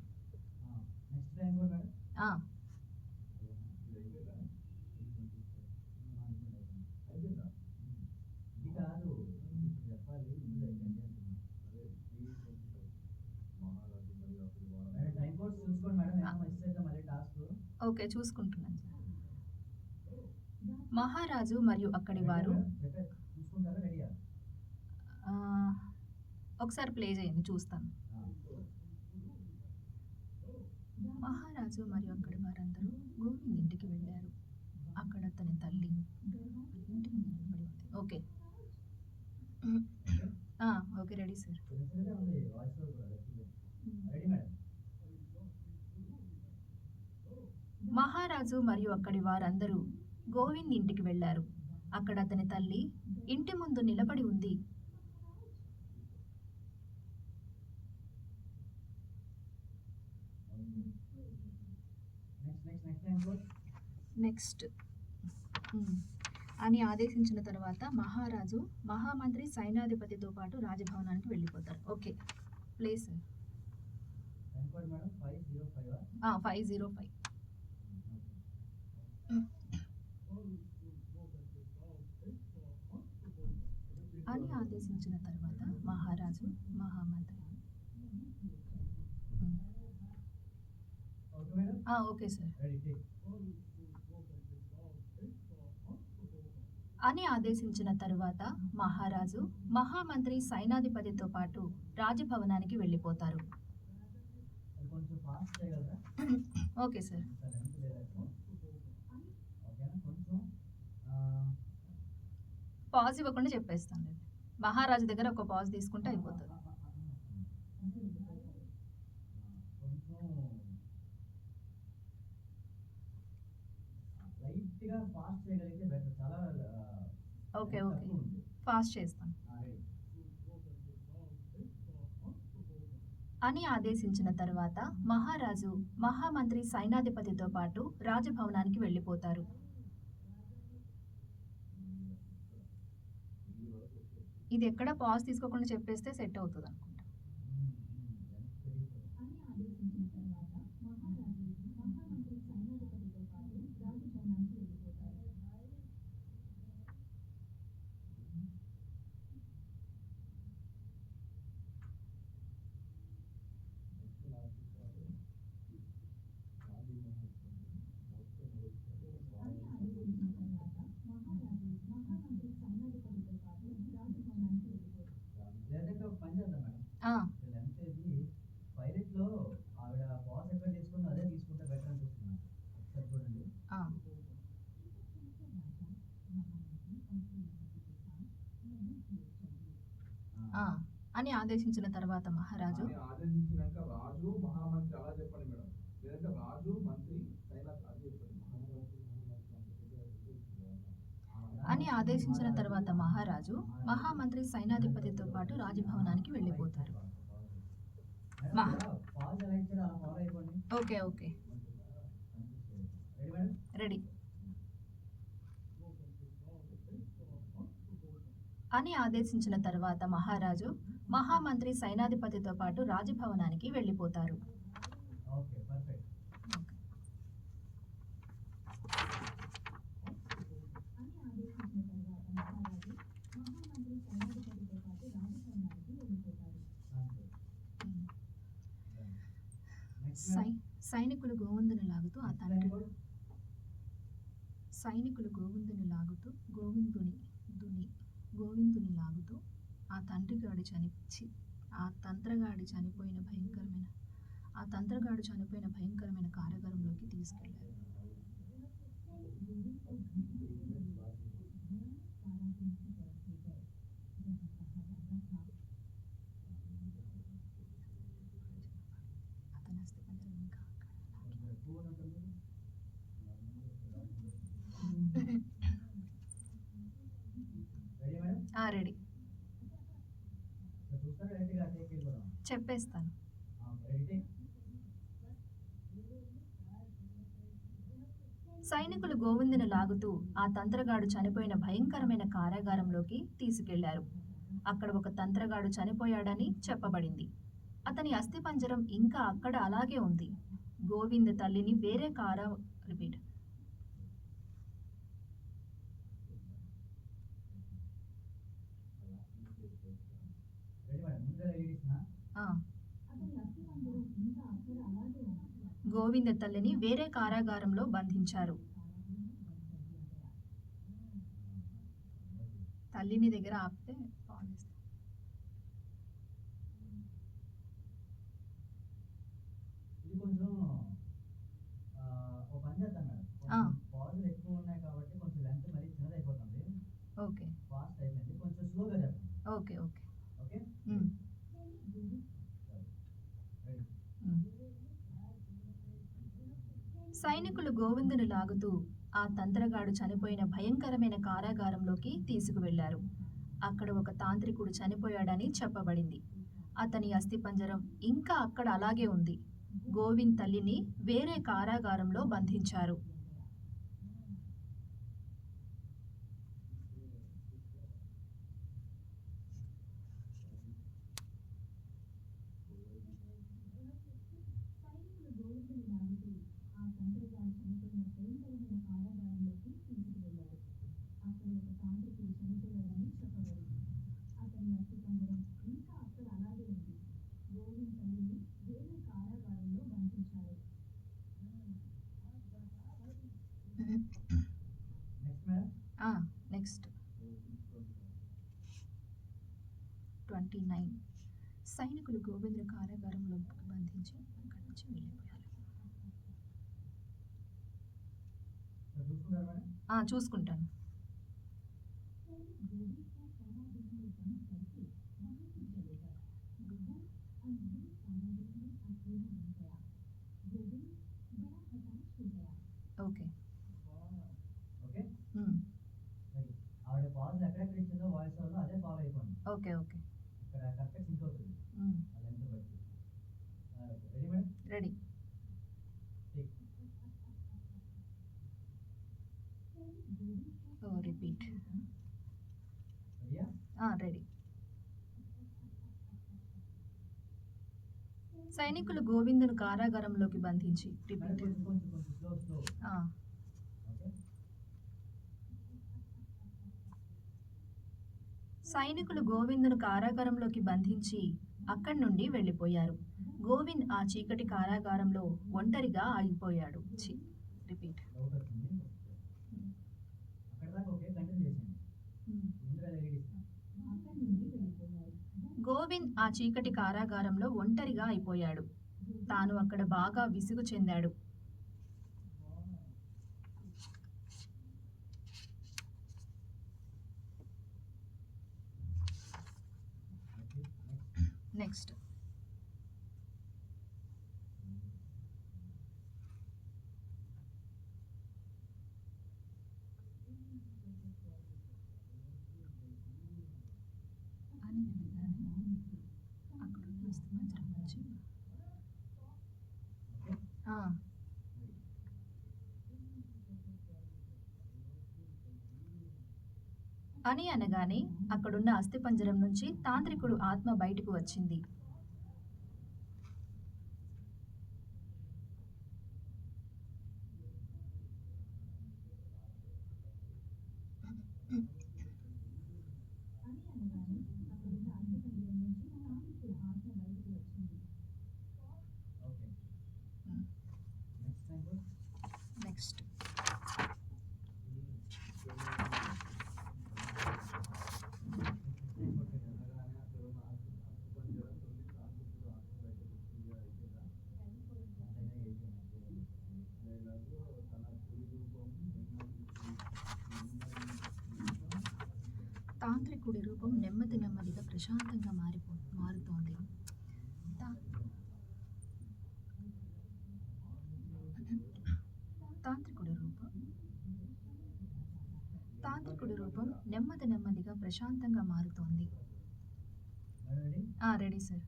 నెక్స్ట్ టైం కూడా మేడం. ఇది కాదు ఇప్పుడు చెప్పాలి. ముందు అయిపోయింది మేడం. టైం కోడ్స్ చూసుకోండి మేడం. ఏమైనా మిస్ అయితే మళ్ళీ టాస్క్. ఓకే, చూసుకుంటున్నాను సార్. మహారాజు మరియు అక్కడి వారు చూసుకుంటారా? రెడీయా? ఒకసారి ప్లే చేయండి, చూస్తాను. మహారాజు మరియు అక్కడి వారందరూ గోవింద్ ఇంటికి వెళ్ళారు. అక్కడ అతని తల్లి ఇంటి ముందు నిలబడి ఉంది. Okay okay ready sir. ఉంది వాయిస్ రెడీ మేడం. మహారాజు మరియు అక్కడి వారందరూ గోవింద్ ఇంటికి వెళ్ళారు. అక్కడ అతని తల్లి ఇంటి ముందు నిలబడి ఉంది. నెక్స్ట్ అని ఆదేశించిన తర్వాత మహారాజు మహామంత్రి సైన్యాధిపతితో పాటు రాజభవనానికి వెళ్ళిపోతారు. Okay, place 505. అని ఆదేశించిన తర్వాత మహారాజు మహామంత్రి ఓకే సార్ అని ఆదేశించిన తరువాత మహారాజు మహామంత్రి సైన్యాధిపతితో పాటు రాజభవనానికి వెళ్ళిపోతారు. Okay sir. పాజ్ ఇవ్వకుండా చెప్పేస్తాను. మహారాజు దగ్గర ఒక పాజ్ తీసుకుంటే అయిపోతుంది. ఓకే ఓకే, ఫాస్ట్ చేస్తాను. అని ఆదేశించిన తర్వాత మహారాజు మహామంత్రి సైన్యాధిపతితో పాటు రాజభవనానికి వెళ్ళిపోతారు. ఇది ఎక్కడ పాజ్ తీసుకోకుండా చెప్పేస్తే సెట్ అవుతుంది అనుకుంటా. పైలట్లో ఆవిడ బాస్ ఎక్కడ తీసుకుందో అదే తీసుకుంటే బెటర్ అనిపిస్తుంది. ఒకసారి చూడండి. అని ఆదేశించిన తర్వాత మహారాజు ఆదేశించినాక రాజు మహామంత్రి అలా చెప్పండి మేడం, లేదంటే రాజు మంత్రి అని ఆదేశించిన తర్వాత మహారాజు మహామంత్రి సైన్యాధిపతితో పాటు రాజభవనానికి వెళ్ళిపోతారు. Okay okay, ready. అని ఆదేశించిన తర్వాత మహారాజు మహామంత్రి సైన్యాధిపతితో పాటు రాజభవనానికి వెళ్ళిపోతారు. సైనికులు గోవిందుని లాగుతూ ఆ తండ్రి గోవిందుని లాగుతూ ఆ తంత్రగాడు చనిపోయిన భయంకరమైన కారాగారంలోకి తీసుకెళ్లారు. రెడీ, చెప్పేస్తాను. సైనికులు గోవిందుని లాగుతూ ఆ తంత్రగాడు చనిపోయిన భయంకరమైన కారాగారంలోకి తీసుకెళ్లారు. అక్కడ ఒక తంత్రగాడు చనిపోయాడని చెప్పబడింది. అతని అస్థిపంజరం ఇంకా అక్కడ అలాగే ఉంది. గోవింద్ తల్లిని వేరే గోవింద తల్లిని వేరే కారాగారంలో బంధించారు. తల్లిని దగ్గర ఆపితే ఓకే ఓకే ఓకే. సైనికులు సైనికులు గోవిందును లాగుతూ ఆ తంత్రగాడు చనిపోయిన భయంకరమైన కారాగారంలోకి తీసుకువెళ్లారు. అక్కడ ఒక తాంత్రికుడు చనిపోయాడని చెప్పబడింది. అతని అస్థిపంజరం ఇంకా అక్కడ అలాగే ఉంది. గోవింద్ తల్లిని వేరే కారాగారంలో బంధించారు. సైనికులు గోవిందుని లాగుతూ ఆ తంత్రగాడు చనిపోయిన భయంకరమైన కారాగారంలోకి తీసుకువెళ్లారు. అక్కడ ఒక తాంత్రికుడు చనిపోయాడని చెప్పబడింది. అతని అస్థిపంజరం ఇంకా అక్కడ అలాగే ఉంది. గోవింద్ తల్లిని వేరే కారాగారంలో బంధించారు. Next madam. నెక్స్ట్ 29. సైనికులు గోవిందుని కారాగారంలో బంధించి అక్కడి నుంచి వెళ్ళిపోయారు. చూసుకుంటారా మేడం? చూసుకుంటాను. ఓకే. ఓకే ఆవిడ పాజ్ ఎక్కడెక్కడ ఇచ్చిందో వాయిస్ ఓవర్లో అదే ఫాలో అయిపోండి. ఓకే ఓకే ఇక్కడ కరెక్ట్గా సింక్ అవుతుంది ఆ లెంత్ బట్టి. Ready madam? రెడీ. రిపీట్. రెడీయా? రెడీ. సైనికులు గోవిందును కారాగారంలోకి బంధించి మేడం రిపీట్. కొంచెం స్లో ఓకే. సైనికులు గోవిందును కారాగారంలోకి బంధించి అక్కడి నుండి వెళ్ళిపోయారు. గోవింద్ ఆ చీకటి కారాగారంలో ఒంటరిగా ఆగిపోయాడు. రిపీట్. డౌట్ వచ్చింది. అక్కడ దాకా ఓకే, కంటిన్యూ చేసేయండి. ముందుగా రెడీ ఇస్తాను. అక్కడి నుండి వెళ్ళిపోయారు. గోవింద్ ఆ చీకటి కారాగారంలో ఒంటరిగా అయిపోయాడు. తాను అక్కడ బాగా విసుగు చెందాడు. నెక్స్ట్. అని అక్కడ అని అనగానే అక్కడున్న అస్థిపంజరం నుంచి తాంత్రికుడు ఆత్మ బయటకు వచ్చింది. ఓకే. Next time next. తాంత్రికుడి రూపం నెమ్మది నెమ్మదిగా ప్రశాంతంగా మారుతోంది. తాంత్రికుడి రూపం నెమ్మది నెమ్మదిగా ప్రశాంతంగా మారుతోంది. Ready sir.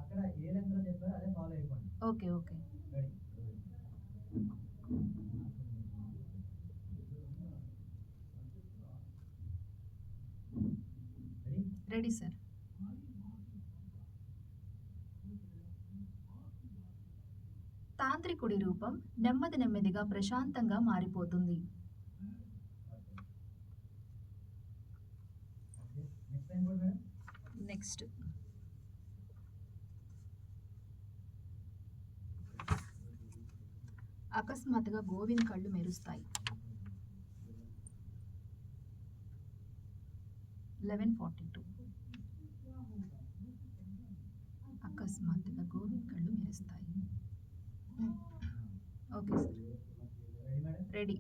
అక్కడ ఏ లెంగ్త్లో చెప్పారో అదే ఫాలో అయిపోండి. Okay okay. Ready. Ready sir. తాంత్రికుడి రూపం నెమ్మది నెమ్మదిగా ప్రశాంతంగా మారిపోతుంది. నెక్స్ట్. అకస్మాత్తుగా గోవింద్ కళ్ళు మెరుస్తాయి. 11:42. అకస్మాత్తుగా గోవింద్ కళ్ళు మెరుస్తాయి. Okay sir. రెడీ.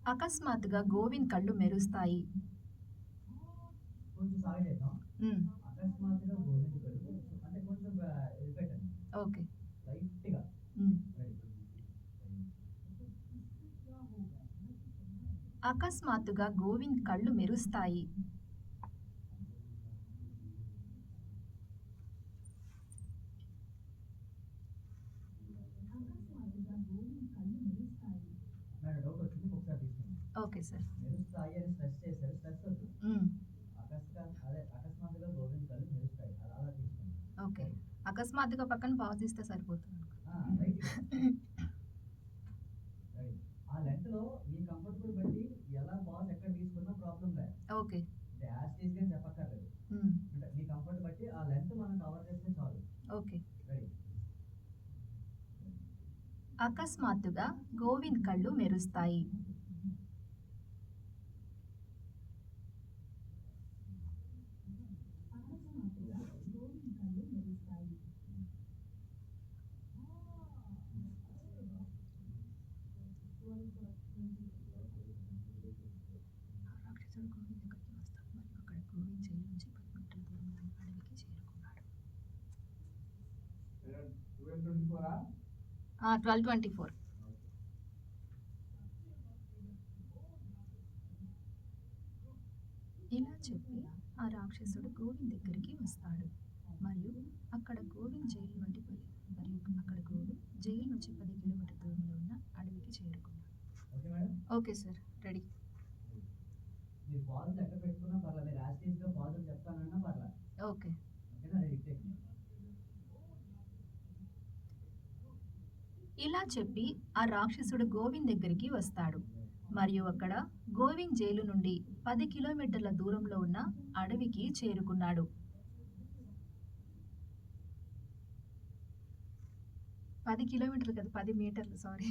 అకస్మాత్తుగా గోవింద్ కళ్ళు మెరుస్తాయి. కొంచెం సాగేద్దాం. అక్కడ అకస్మాత్తుగా గోవింద్ కళ్ళు అంటే కొంచెం ఇది పెట్టండి ఓకే. లైట్గా. అకస్మాత్తుగా గోవింద్ కళ్ళు మెరుస్తాయి. మేడం డౌట్ వచ్చింది ఒకసారి తీసుకోండి. Okay sir. మెరుస్తాయి అని స్ట్రెస్ చేశారు, స్ట్రెస్ వద్దు. అకస్మాత్తుగా గోవింద్ కళ్ళు మెరుస్తాయి అలా తీసుకోండి. ఓకే. అకస్మాత్తుగా పక్కన పాజ్ ఇస్తే సరిపోతుంది. ఆ లెంత్ లో మీ కంఫర్టబుల్ బట్టి ఎలా పాజ్ ఎక్కడ తీసుకున్నా ప్రాబ్లం లేదు. ఓకే. యాజ్ టీజ్ గా చెప్పక్కర్లేదు. అంటే మీ కంఫర్ట్ బట్టి ఆ లెంత్ మనం కవర్ చేస్తే చాలు. ఓకే. రెడీ. అకస్మాత్తుగా గోవింద్ కళ్ళు మెరుస్తాయి. రాక్షసుడు గోవింద్ దగ్గరికి వస్తాడు మరియు అక్కడ గోవింద్ జైలు నుంచి 10 మీటర్ల దూరంలో ఉన్న అడవికి చేరుకున్నాడు. 12:24. ఇలా చెప్పి ఆ రాక్షసుడు గోవింద్ దగ్గరికి వస్తాడు మరియు అక్కడ గోవింద్ జైలు నుండి జైలు నుంచి 10 కిలోమీటర్ల దూరంలో ఉన్న అడవికి చేరుకున్నాడు. Okay sir, ready. మీరు పాజ్ ఎక్కడ పెట్టుకున్నా పర్లేదు, మీరు యాజ్ టీజ్ గా పాజ్ అని చెప్తానన్నా పర్లేదు. ఓకే. ఓకేనా? రెడీ. టేక్. ఇలా చెప్పి ఆ రాక్షసుడు గోవింద్ దగ్గరికి వస్తాడు మరియు అక్కడ గోవింద్ జైలు నుండి 10 కిలోమీటర్ల దూరంలో ఉన్న అడవికి చేరుకున్నాడు. 10 కిలోమీటర్లు కదా, 10 మీటర్లు, సారీ.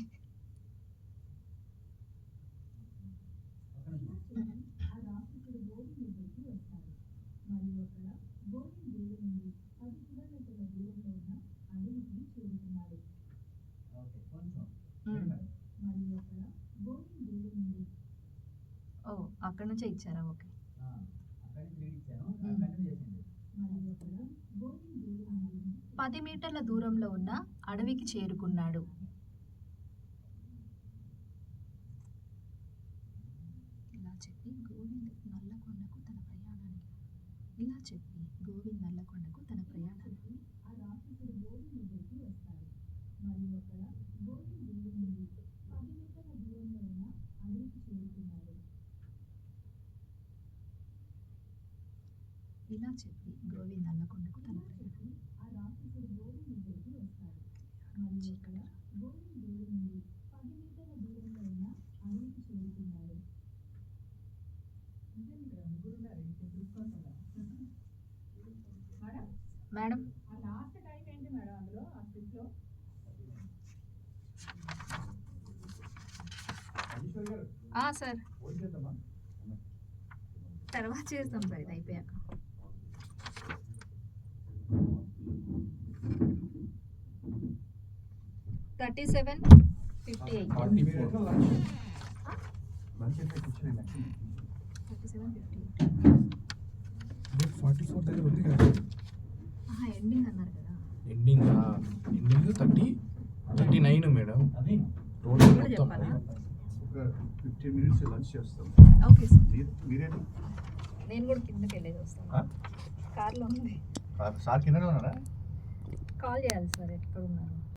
ఓ, అక్కడ నుంచే ఇచ్చారా? ఓకే. 10 మీటర్ల దూరంలో ఉన్న అడవికి చేరుకున్నాడు. ఇలా చెప్పి గోవింద్ నల్లకొండకు తన ప్రయాణానికి ఇలా చెప్పి గోవింద్ నల్లకొండకు తన మేడం లాస్ట్ టైం ఏంటి మేడం అందులో ఆ స్క్రిప్ట్ లో? సార్ తర్వాత చేస్తాం సార్, ఇది అయిపోయాక. 37:58. 44 దగ్గర ఉంది కదా. ఎండింగ్ అన్నారు కదా. Ending 39 madam. కూడా చెప్పాలా? ఒక 15 minutes లంచ్ చేస్తాం. Okay sir. మీరేంటి? నేను కూడా కిందకి వెళ్ళేది వస్తాను. కార్లో ఉంది. సార్ కిందనే ఉన్నారా? కాల్ చేయాలి సార్, ఎక్కడ ఉన్నారు?